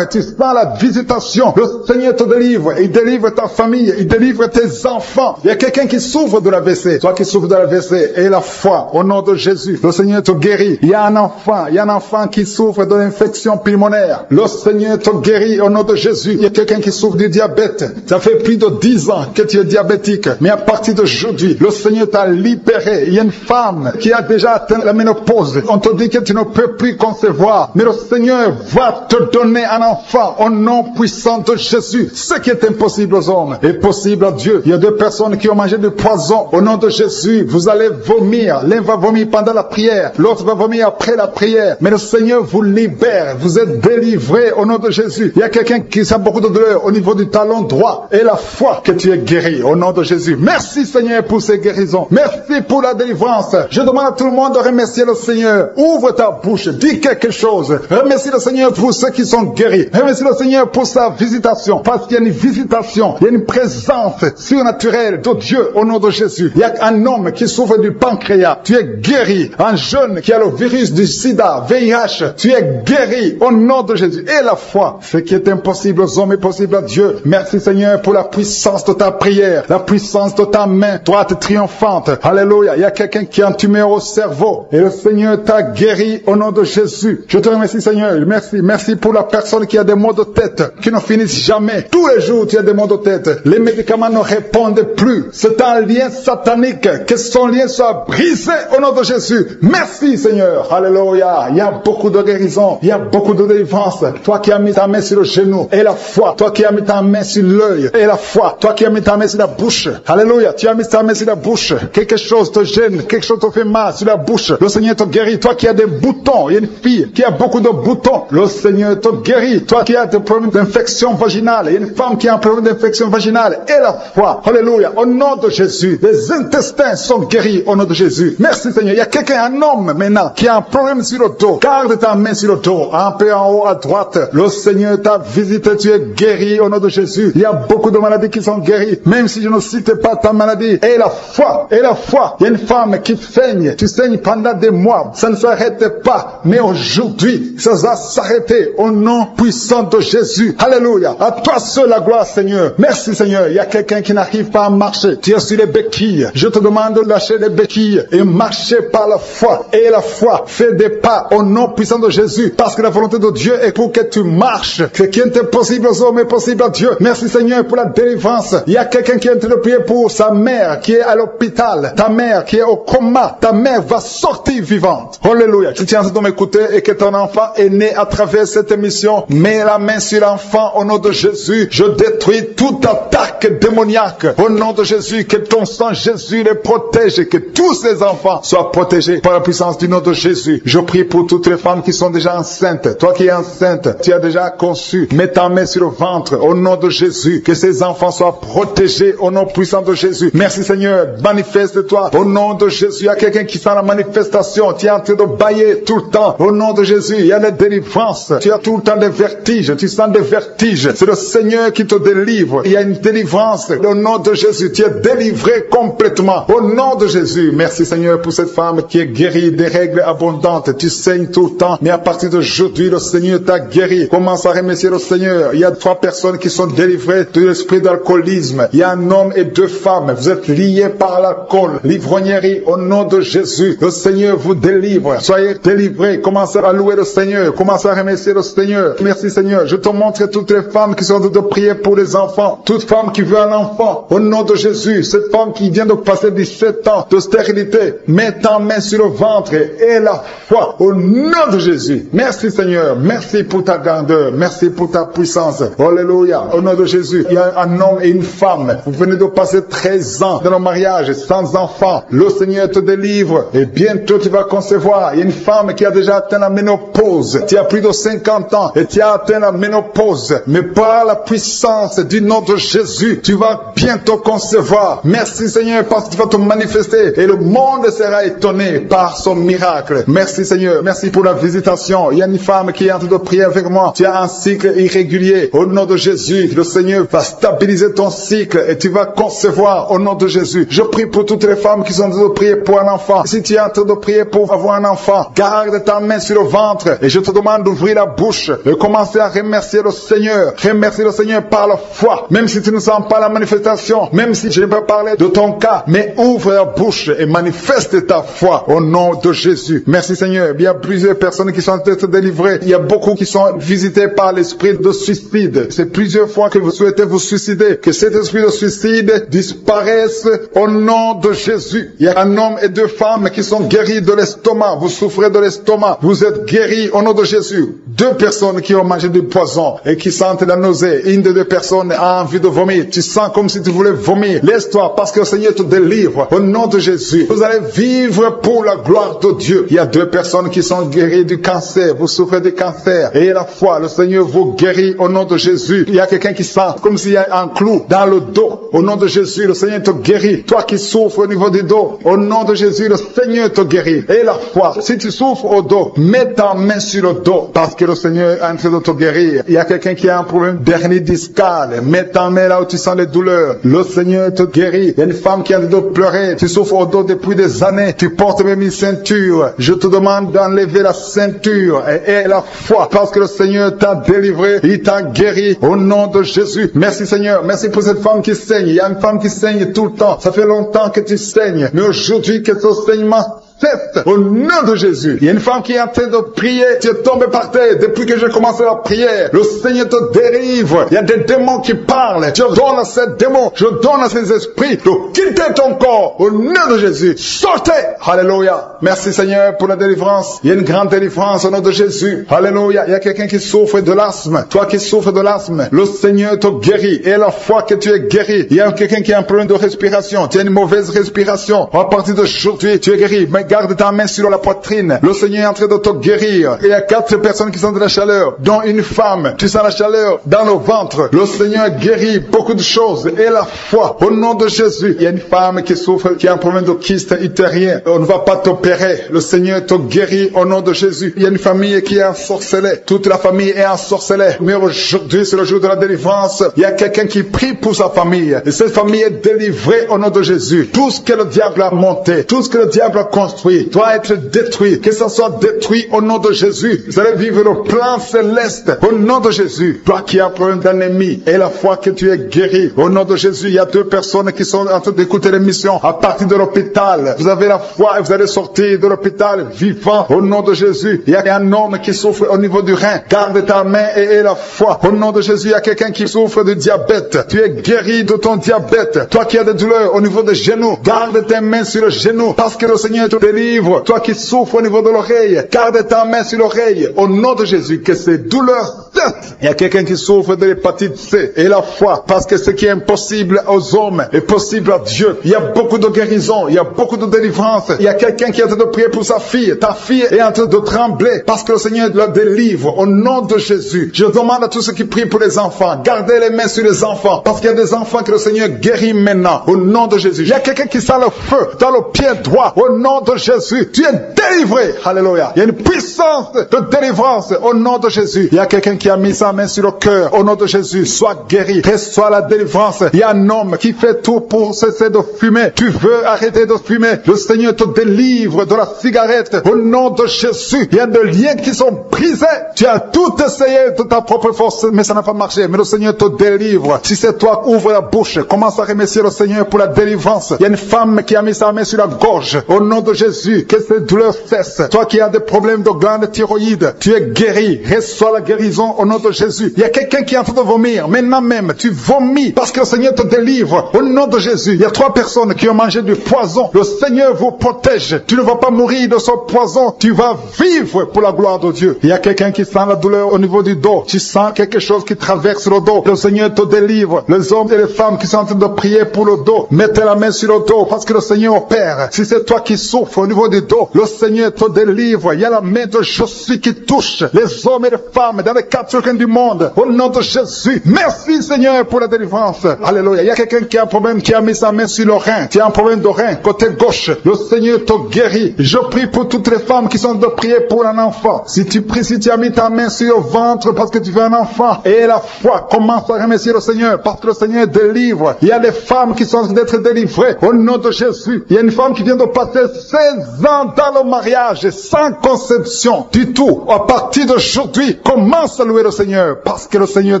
et tu sens la visitation. Le Seigneur te délivre. Il délivre ta famille. Il délivre tes enfants. Il y a quelqu'un qui souffre de l'AVC. Toi qui souffres de l'AVC et la foi au nom de Jésus. Le Seigneur te guérit. Il y a un enfant qui souffre de l'infection pulmonaire. Le Seigneur te guérit au nom de Jésus. Il y a quelqu'un qui souffre du diabète. Ça fait plus de 10 ans que tu es diabétique. Mais à partir d'aujourd'hui, le Seigneur t'a libéré. Il y a une femme qui a déjà atteint la ménopause. On te dit que tu ne peux plus concevoir. Mais le Seigneur va te donner un enfant au nom puissant de Jésus. Ce qui est impossible aux hommes est possible à Dieu. Il y a 2 personnes qui ont mangé du poison. Au nom de Jésus, vous allez vomir. L'un va vomir pendant la prière. L'autre va vomir après la prière. Mais le Seigneur vous libère. Vous êtes délivrés au nom de Jésus. Il y a quelqu'un qui a beaucoup de douleur au niveau du talon droit. Et la foi que tu es guéri au nom de Jésus. Merci Seigneur pour ces guérisons. Merci pour la délivrance. Je demande à tout le monde de remercier le Seigneur. Ouvre ta bouche. Dis quelque chose. Remercie le Seigneur pour ceux qui sont guéris. Remercie le Seigneur pour sa visitation. Parce qu'il y a une visitation. Il y a une présence surnaturelle de Dieu au nom de Jésus. Il y a un homme qui souffre du pancréas. Tu es guéri. Un jeune qui a le virus du sida, VIH. Tu es guéri au nom de Jésus. Et la foi. Ce qui est impossible aux hommes est possible à Dieu. Merci Seigneur pour la puissance de ta prière. La puissance de ta main droite triomphante. Alléluia. Il y a quelqu'un qui a un tumeur au cerveau. Et le Seigneur t'a guéri au nom de Jésus. Je te remercie Seigneur. Merci. Merci pour la personne qui a des maux de tête qui ne finissent jamais. Tous les jours tu as des maux de tête. Les médicaments ne répondent plus. C'est un lien satanique. Que son lien soit brisé au nom de Jésus. Merci Seigneur. Alléluia. Il y a beaucoup de guérison. Il y a beaucoup de délivrance. Toi qui as mis ta main sur le genou et la foi. Toi qui as mis ta main sur l'œil et la foi. Toi qui as mis ta main sur la bouche. Alléluia. Tu as mis ta main sur la bouche. Quelque chose te gêne. Quelque chose te fait mal sur la bouche. Le Seigneur te guérit. Toi qui as des boutons. Il y a une fille qui a beaucoup de boutons. Le Seigneur te guérit. Toi qui as des problèmes d'infection vaginale. Il y a une femme qui a un problème d'infection vaginale. Et la foi. foi. Alléluia. Au nom de Jésus, les intestins sont guéris au nom de Jésus. Merci Seigneur. Il y a quelqu'un, un homme maintenant, qui a un problème sur le dos. Garde ta main sur le dos, un peu en haut à droite. Le Seigneur t'a visité, tu es guéri au nom de Jésus. Il y a beaucoup de maladies qui sont guéries, même si je ne cite pas ta maladie. Et la foi, et la foi. Il y a une femme qui saigne. Tu saignes pendant des mois. Ça ne s'arrête pas. Mais aujourd'hui, ça va s'arrêter au nom puissant de Jésus. Alléluia. À toi seul la gloire, Seigneur. Merci, Seigneur. Il y a quelqu'un qui n'arrive pas à marcher. Tu es sur les béquilles. Je te demande de lâcher les béquilles et marcher par la foi. Et la foi fait des pas au nom puissant de Jésus. Parce que la volonté de Dieu est pour que tu marches. Ce qui est impossible aux hommes est possible à Dieu. Merci, Seigneur, pour la délivrance. Il y a quelqu'un qui est en train de prier pour sa mère qui est à l'hôpital. Ta mère qui est au coma. Ta mère va sortir vivante. Alléluia. Tu tiens de m'écouter et que ton enfant est né à travers cette émission. Mets la main sur l'enfant au nom de Jésus. Je détruis toute attaque démoniaque. Au nom de Jésus, que ton sang Jésus les protège et que tous ces enfants soient protégés par la puissance du nom de Jésus. Je prie pour toutes les femmes qui sont déjà enceintes. Toi qui es enceinte, tu as déjà conçu. Mets ta main sur le ventre au nom de Jésus. Que ces enfants soient protégés au nom puissant de Jésus. Merci Seigneur. Manifeste-toi au nom de Jésus. Il y a quelqu'un qui sent la manifestation. Tu es en train de bailler tout le temps. Au nom de Jésus, il y a des délivrances. Tu as tout le temps des vertiges. Tu sens des vertiges. C'est le Seigneur qui te délivre. Il y a une délivrance. Au nom de Jésus, tu es délivré complètement. Au nom de Jésus. Merci Seigneur pour cette femme qui est guérie des règles abondantes. Tu saignes tout le temps. Mais à partir d'aujourd'hui, le Seigneur t'a guéri. Commence à remercier le Seigneur. Il y a 3 personnes qui sont délivrées de l'esprit d'alcoolisme. Il y a un homme et 2 femmes. Vous êtes liés par l'alcool. L'ivrognerie. Au nom de Jésus. Le Seigneur vous délivre. Soyez délivrés. Commencez à louer le Seigneur. Commencez à remercier le Seigneur. Merci Seigneur. Je te montre toutes les femmes qui sont en train de prier pour les enfants. Toute femme qui veut un enfant. Au nom de Jésus. Cette femme qui vient de passer 17 ans de stérilité. Mets ta main sur le ventre et la foi. Au nom de Jésus. Merci Seigneur. Merci pour ta grandeur. Merci pour ta puissance. Alléluia. Au nom de Jésus. Il y a un homme et une femme. Vous venez de passer 13 ans dans le mariage sans enfant. Le Seigneur te délivre. Et bientôt tu vas concevoir. Il y a une femme qui a déjà atteint la ménopause. Tu as plus de 50 ans et tu as atteint la ménopause. Mais par la puissance du nom de Jésus, tu vas bientôt concevoir. Merci Seigneur parce que tu vas te manifester et le monde sera étonné par son miracle. Merci Seigneur. Merci pour la visitation. Il y a une femme qui est en train de prier avec moi. Tu as un cycle irrégulier. Au nom de Jésus, le Seigneur va stabiliser ton cycle et tu vas concevoir au nom de Jésus. Je prie pour toutes les femmes qui sont en train de prier pour un enfant. Si tu es en train de prier pour avoir un enfant, garde ta main sur le ventre et je te demande d'ouvrir la bouche et commencer à remercier le Seigneur. Remercier le Seigneur par la foi. Même si tu ne sens pas la manifestation, même si je ne peux pas parler de ton cas, mais ouvre la bouche et manifeste ta foi au nom de Jésus. Merci Seigneur. Il y a plusieurs personnes qui sont en train de se délivrer. Il y a beaucoup qui sont visités par l'esprit de suicide. C'est plusieurs fois que vous souhaitez vous suicider. Que cet esprit de suicide disparaisse au nom de Jésus. Il y a un homme et 2 femmes qui sont guéris de l'estomac. Vous souffrez de l'estomac. Vous êtes guéris au nom de Jésus. 2 personnes qui ont mangé du poison et qui sentent la nausée. Une des 2 personnes a envie de vomir. Tu sens comme si tu voulais vomir. Laisse-toi parce que le Seigneur te délivre au nom de Jésus. Vous allez vivre pour la gloire de Dieu. Il y a 2 personnes qui sont guéries du cancer. Vous souffrez du cancer. Et la foi, le Seigneur vous guérit au nom de Jésus. Il y a quelqu'un qui sent comme s'il y a un clou dans le dos. Au nom de Jésus, le Seigneur te guérit. Toi qui souffres au niveau du dos, au nom de Jésus, le Seigneur te guérit. Et la foi, si tu souffres au dos, mets ta main sur le dos parce que le Seigneur est en train de te guérir. Il y a quelqu'un qui a un problème d'hernie discale. Mets ta main là où tu sens les douleurs. Le Seigneur te guérit. Il y a une femme qui a le dos pleurer. Tu souffres au dos depuis des années. Tu portes même une ceinture. Je te demande d'enlever la ceinture et la foi parce que le Seigneur t'a délivré. Il t'a guéri au nom de Jésus. Merci Seigneur. Merci pour cette femme qui saigne. Il y a une femme qui saigne tout le temps. Ça fait longtemps que tu saignes. Mais aujourd'hui, que ce saignement cesse au nom de Jésus. Il y a une femme qui est en train de prier. Tu es tombé par terre depuis que j'ai commencé la prière. Le Seigneur te délivre. Il y a des démons qui parlent. Je donne à ces démons, je donne à ces esprits de quitter ton corps au nom de Jésus. Sortez. Alléluia. Merci Seigneur pour la délivrance. Il y a une grande délivrance au nom de Jésus. Alléluia. Il y a quelqu'un qui souffre de l'asthme. Toi qui souffres de l'asthme, le Seigneur te guérit. Et la fois que tu es guéri, il y a quelqu'un qui a un problème de respiration. Tu as une mauvaise respiration. À partir d'aujourd'hui, tu es guéri. Mais garde ta main sur la poitrine. Le Seigneur est en train de te guérir. Il y a 4 personnes qui sont de la chaleur, dont une femme. Tu sens la chaleur dans le ventre. Le Seigneur guérit beaucoup de choses. Et la foi, au nom de Jésus. Il y a une femme qui souffre, qui a un problème de kyste utérien. On ne va pas t'opérer. Le Seigneur te guérit au nom de Jésus. Il y a une famille qui est ensorcelée. Toute la famille est ensorcelée. Mais aujourd'hui, c'est le jour de la délivrance. Il y a quelqu'un qui prie pour sa famille. Et cette famille est délivrée au nom de Jésus. Tout ce que le diable a monté, tout ce que le diable a construit, doit être détruit. Que ça soit détruit au nom de Jésus. Vous allez vivre le plan céleste au nom de Jésus. Toi qui as un problème d'ennemi et la foi que tu es guéri, au nom de Jésus, il y a 2 personnes qui sont en train d'écouter l'émission à partir de l'hôpital. Vous avez la foi et vous allez sortir de l'hôpital vivant au nom de Jésus. Il y a un homme qui souffre au niveau du rein. Garde ta main et la foi. Au nom de Jésus, il y a quelqu'un qui souffre de diabète. Tu es guéri de ton diabète. Toi qui as des douleurs au niveau des genoux, garde tes mains sur le genou parce que le Seigneur te délivre. Toi qui souffres au niveau de l'oreille, garde ta main sur l'oreille. Au nom de Jésus, que ces douleurs cessent. Il y a quelqu'un qui souffre de l'hépatite C et la foi parce que ce qui est impossible aux hommes est possible à Dieu. Il y a beaucoup de guérison, il y a beaucoup de délivrance. Il y a quelqu'un qui est en train de prier pour sa fille. Ta fille est en train de trembler parce que le Seigneur la délivre au nom de Jésus. Je demande à tous ceux qui prient pour les enfants, gardez les mains sur les enfants parce qu'il y a des enfants que le Seigneur guérit maintenant au nom de Jésus. Il y a quelqu'un qui sent le feu dans le pied droit au nom de Jésus. Tu es délivré. Alléluia. Il y a une puissance de délivrance au nom de Jésus. Il y a quelqu'un qui a mis sa main sur le cœur au nom de Jésus. Sois guéri. Reçois la délivrance. Il y a un homme qui fait tout pour cesser de fumer. Tu veux arrêter de fumer. Le Seigneur te délivre de la cigarette au nom de Jésus. Il y a des liens qui sont brisés. Tu as tout essayé de ta propre force, mais ça n'a pas marché. Mais le Seigneur te délivre. Si c'est toi, ouvre la bouche. Commence à remercier le Seigneur pour la délivrance. Il y a une femme qui a mis sa main sur la gorge. Au nom de Jésus, que ces douleurs cessent. Toi qui as des problèmes de glande thyroïde, tu es guéri. Reçois la guérison au nom de Jésus. Il y a quelqu'un qui est en train de vomir. Maintenant même, tu vomis parce que le Seigneur te délivre. Au nom de Jésus, il y a 3 personnes qui ont mangé du poison. Le Seigneur vous protège. Tu ne vas pas mourir de ce poison. Tu vas vivre pour la gloire de Dieu. Il y a quelqu'un qui sent la douleur au niveau du dos. Tu sens quelque chose qui traverse le dos. Le Seigneur te délivre. Les hommes et les femmes qui sont en train de prier pour le dos, mettez la main sur le dos parce que le Seigneur opère. Si c'est toi qui souffres au niveau du dos, le Seigneur te délivre. Il y a la main de Jésus qui touche les hommes et les femmes dans les 4 coins du monde. Au nom de Jésus. Merci Seigneur pour la délivrance. Alléluia. Il y a quelqu'un qui a un problème, qui a mis sa main sur le rein. Tu as un problème de rein, côté gauche. Le Seigneur te guérit. Je prie pour toutes les femmes qui sont de prier pour un enfant. Si tu pries, si tu as mis ta main sur le ventre parce que tu veux un enfant, et la foi, commence à remercier le Seigneur parce que le Seigneur délivre. Il y a des femmes qui sont d'être délivrées au nom de Jésus. Il y a une femme qui vient de passer 16 ans dans le mariage sans conception du tout. À partir d'aujourd'hui, commence à louer le Seigneur parce que le Seigneur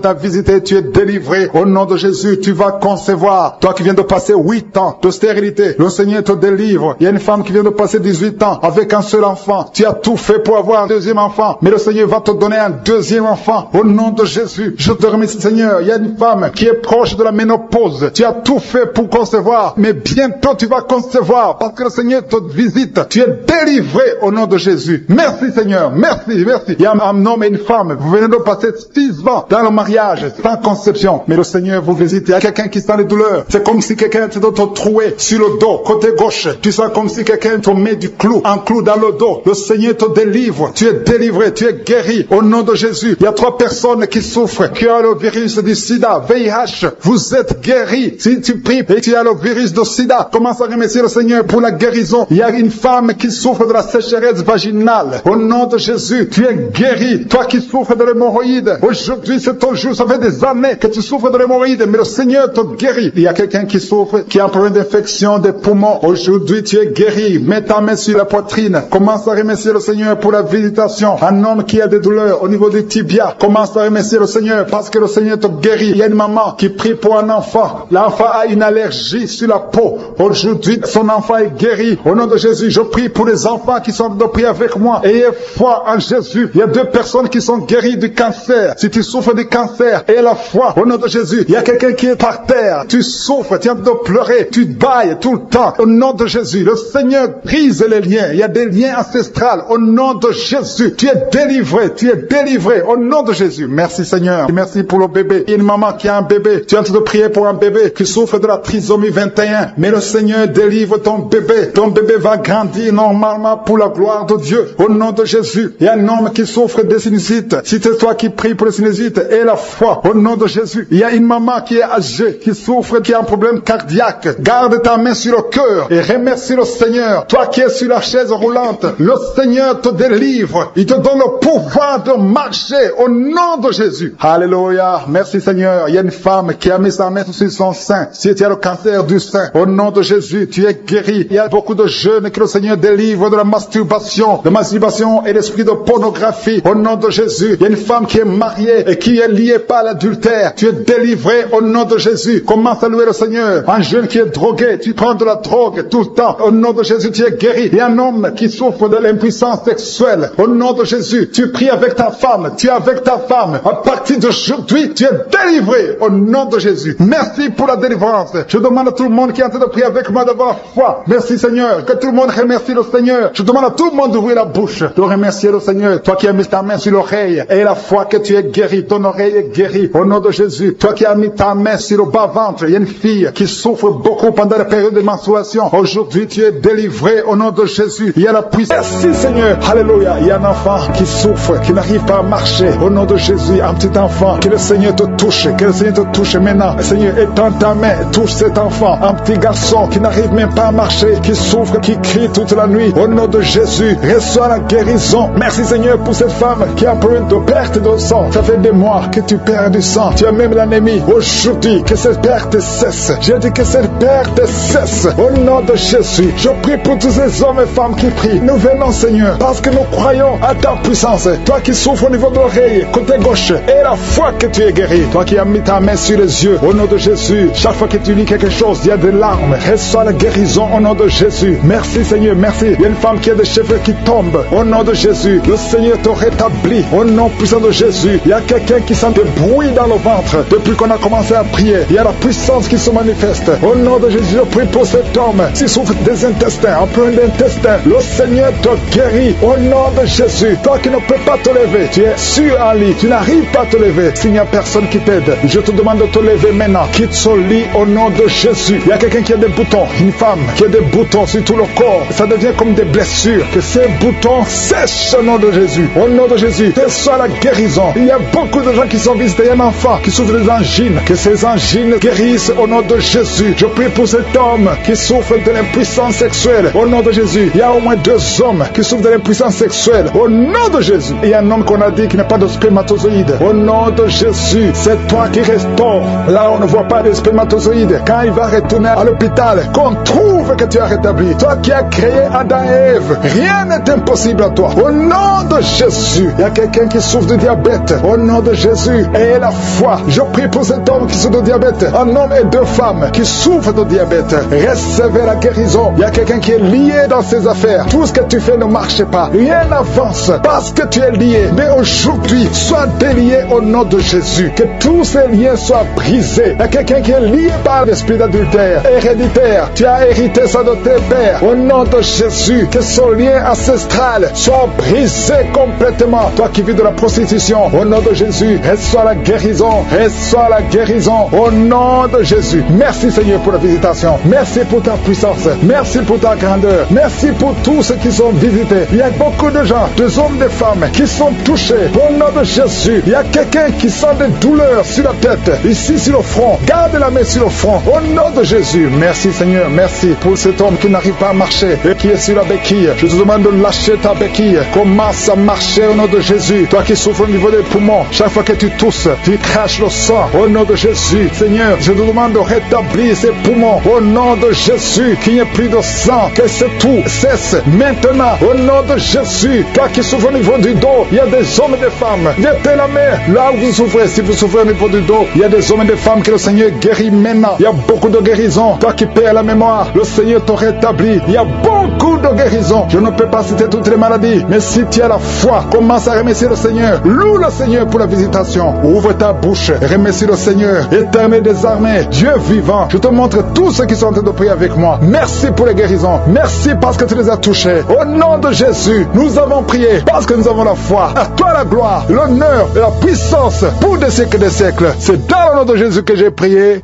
t'a visité, tu es délivré. Au nom de Jésus, tu vas concevoir. Toi qui viens de passer 8 ans de stérilité, le Seigneur te délivre. Il y a une femme qui vient de passer 18 ans avec un seul enfant. Tu as tout fait pour avoir un deuxième enfant, mais le Seigneur va te donner un deuxième enfant. Au nom de Jésus, je te remercie Seigneur. Il y a une femme qui est proche de la ménopause. Tu as tout fait pour concevoir, mais bientôt tu vas concevoir parce que le Seigneur te visite. Tu es délivré au nom de Jésus. Merci Seigneur, merci, merci. Il y a un homme et une femme, vous venez de passer 6 ans dans le mariage sans conception, mais le Seigneur vous visite. Il y a quelqu'un qui sent les douleurs. C'est comme si quelqu'un te troué sur le dos, côté gauche. Tu sens comme si quelqu'un te met du clou, un clou dans le dos. Le Seigneur te délivre. Tu es délivré, tu es guéri au nom de Jésus. Il y a 3 personnes qui souffrent, qui ont le virus du sida, VIH. Vous êtes guéris. Si tu pries et tu as le virus du sida, commence à remercier le Seigneur pour la guérison. Il y a une femme qui souffre de la sécheresse vaginale. Au nom de Jésus, tu es guéri. Toi qui souffres de l'hémorroïde, aujourd'hui c'est ton jour. Ça fait des années que tu souffres de l'hémorroïde, mais le Seigneur te guérit. Il y a quelqu'un qui souffre, qui a un problème d'infection des poumons. Aujourd'hui tu es guéri. Mets ta main sur la poitrine. Commence à remercier le Seigneur pour la visitation. Un homme qui a des douleurs au niveau des tibias, commence à remercier le Seigneur parce que le Seigneur te guérit. Il y a une maman qui prie pour un enfant. L'enfant a une allergie sur la peau. Aujourd'hui, son enfant est guéri. Au nom de Jésus, je prie pour les enfants qui sont de prier avec moi. Ayez foi en Jésus. Il y a 2 personnes qui sont guéries du cancer. Si tu souffres du cancer, aie la foi. Au nom de Jésus, il y a quelqu'un qui est par terre. Tu souffres, tu es en train de pleurer. Tu bailles tout le temps. Au nom de Jésus, le Seigneur brise les liens. Il y a des liens ancestrales. Au nom de Jésus, tu es délivré. Tu es délivré. Au nom de Jésus. Merci Seigneur. Merci pour le bébé. Il y a une maman qui a un bébé. Tu es en train de prier pour un bébé qui souffre de la trisomie 21. Mais le Seigneur délivre ton bébé. Ton bébé va va grandir normalement pour la gloire de Dieu. Au nom de Jésus, il y a un homme qui souffre de sinusite. Si c'est toi qui pries pour le sinusite et la foi, au nom de Jésus, il y a une maman qui est âgée, qui souffre, qui a un problème cardiaque. Garde ta main sur le cœur et remercie le Seigneur. Toi qui es sur la chaise roulante, le Seigneur te délivre. Il te donne le pouvoir de marcher au nom de Jésus. Alléluia. Merci Seigneur. Il y a une femme qui a mis sa main sur son sein. Si tu as le cancer du sein, au nom de Jésus, tu es guéri. Il y a beaucoup de jeunes que le Seigneur délivre de la masturbation et l'esprit de pornographie. Au nom de Jésus, il y a une femme qui est mariée et qui est liée par l'adultère. Tu es délivré au nom de Jésus. Commence à louer le Seigneur. Un jeune qui est drogué, tu prends de la drogue tout le temps. Au nom de Jésus, tu es guéri. Il y a un homme qui souffre de l'impuissance sexuelle. Au nom de Jésus, tu pries avec ta femme. Tu es avec ta femme. À partir d'aujourd'hui, tu es délivré au nom de Jésus. Merci pour la délivrance. Je demande à tout le monde qui est en train de prier avec moi d'avoir la foi. Merci Seigneur. Que tout le monde remercie le Seigneur. Je demande à tout le monde d'ouvrir la bouche, de remercier le Seigneur. Toi qui as mis ta main sur l'oreille et la foi que tu es guéri, ton oreille est guérie au nom de Jésus. Toi qui as mis ta main sur le bas-ventre, il y a une fille qui souffre beaucoup pendant la période de menstruation. Aujourd'hui, tu es délivré au nom de Jésus. Il y a la puissance. Merci Seigneur. Alléluia. Il y a un enfant qui souffre, qui n'arrive pas à marcher. Au nom de Jésus, un petit enfant, que le Seigneur te touche, que le Seigneur te touche maintenant. Seigneur, étends ta main, touche cet enfant. Un petit garçon qui n'arrive même pas à marcher, qui souffre, qui crie toute la nuit. Au nom de Jésus, reçois la guérison. Merci Seigneur pour cette femme qui a un problème de perte de sang. Ça fait des mois que tu perds du sang. Tu as même l'anémie. Aujourd'hui, que cette perte cesse. J'ai dit que cette perte cesse. Au nom de Jésus, je prie pour tous ces hommes et femmes qui prient. Nous venons Seigneur, parce que nous croyons à ta puissance. Toi qui souffres au niveau de l'oreille, côté gauche, et la foi que tu es guéri. Toi qui as mis ta main sur les yeux, au nom de Jésus, chaque fois que tu lis quelque chose, il y a des larmes. Reçois la guérison au nom de Jésus. Merci Seigneur, merci. Il y a une femme qui a des cheveux qui tombent. Au nom de Jésus, le Seigneur te rétablit. Au nom puissant de Jésus, il y a quelqu'un qui sent des bruits dans le ventre. Depuis qu'on a commencé à prier, il y a la puissance qui se manifeste. Au nom de Jésus, je prie pour cet homme qui souffre des intestins, un problème d'intestin. Le Seigneur te guérit. Au nom de Jésus, toi qui ne peux pas te lever, tu es sur un lit, tu n'arrives pas à te lever. S'il n'y a personne qui t'aide, je te demande de te lever maintenant. Quitte ce lit au nom de Jésus. Il y a quelqu'un qui a des boutons, une femme qui a des boutons sur tout le corps. Ça devient comme des blessures. Que ces boutons sèchent au nom de Jésus. Au nom de Jésus, que soit la guérison. Il y a beaucoup de gens qui sont visités. Il y a un enfant qui souffre des angines. Que ces angines guérissent au nom de Jésus. Je prie pour cet homme qui souffre de l'impuissance sexuelle. Au nom de Jésus. Il y a au moins 2 hommes qui souffrent de l'impuissance sexuelle. Au nom de Jésus. Il y a un homme qu'on a dit qui n'a pas de spermatozoïdes. Au nom de Jésus. C'est toi qui restaure. Là, on ne voit pas de spermatozoïdes. Quand il va retourner à l'hôpital, qu'on trouve que tu as rétabli. Toi qui as créé Adam et Ève. Rien n'est impossible à toi. Au nom de Jésus. Il y a quelqu'un qui souffre de diabète. Au nom de Jésus. Et la foi. Je prie pour cet homme qui souffre de diabète. Un homme et 2 femmes qui souffrent de diabète. Recevez la guérison. Il y a quelqu'un qui est lié dans ses affaires. Tout ce que tu fais ne marche pas. Rien n'avance parce que tu es lié. Mais aujourd'hui, sois délié au nom de Jésus. Que tous ces liens soient brisés. Il y a quelqu'un qui est lié par l'esprit d'adultère. Héréditaire. Tu as hérité ça de tes pères. Au nom de Jésus. Que ce lien ancestral soit brisé complètement. Toi qui vis de la prostitution. Au nom de Jésus. Reçois la guérison. Reçois la guérison. Au nom de Jésus. Merci Seigneur pour la visitation. Merci pour ta puissance. Merci pour ta grandeur. Merci pour tous ceux qui sont visités. Il y a beaucoup de gens, des hommes, des femmes qui sont touchés. Au nom de Jésus. Il y a quelqu'un qui sent des douleurs sur la tête. Ici sur le front. Garde la main sur le front. Au nom de Jésus. Merci Seigneur. Merci pour cet homme qui n'arrive pas à marcher et qui est sur la béquille. Je te demande de lâcher ta béquille. Commence à marcher au nom de Jésus. Toi qui souffres au niveau des poumons. Chaque fois que tu tousses, tu craches le sang. Au nom de Jésus. Seigneur, je te demande de rétablir ces poumons. Au nom de Jésus. Qu'il n'y ait plus de sang. Que ce tout cesse maintenant. Au nom de Jésus. Toi qui souffres au niveau du dos, il y a des hommes et des femmes. Mettez la main là où vous souffrez. Si vous souffrez au niveau du dos, il y a des hommes et des femmes que le Seigneur guérit maintenant. Il y a beaucoup de guérisons. Toi qui perds la mémoire, le Seigneur te rétablit. Il y a beaucoup de guérisons. Je ne peux pas citer toutes les maladies, mais si tu as la foi, commence à remercier le Seigneur. Loue le Seigneur pour la visitation. Ouvre ta bouche, remercie le Seigneur. Éternel des armées, Dieu vivant, je te montre tous ceux qui sont en train de prier avec moi. Merci pour les guérisons. Merci parce que tu les as touchés. Au nom de Jésus, nous avons prié parce que nous avons la foi. À toi la gloire, l'honneur et la puissance pour des siècles et des siècles. C'est dans le nom de Jésus que j'ai prié.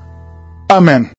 Amen.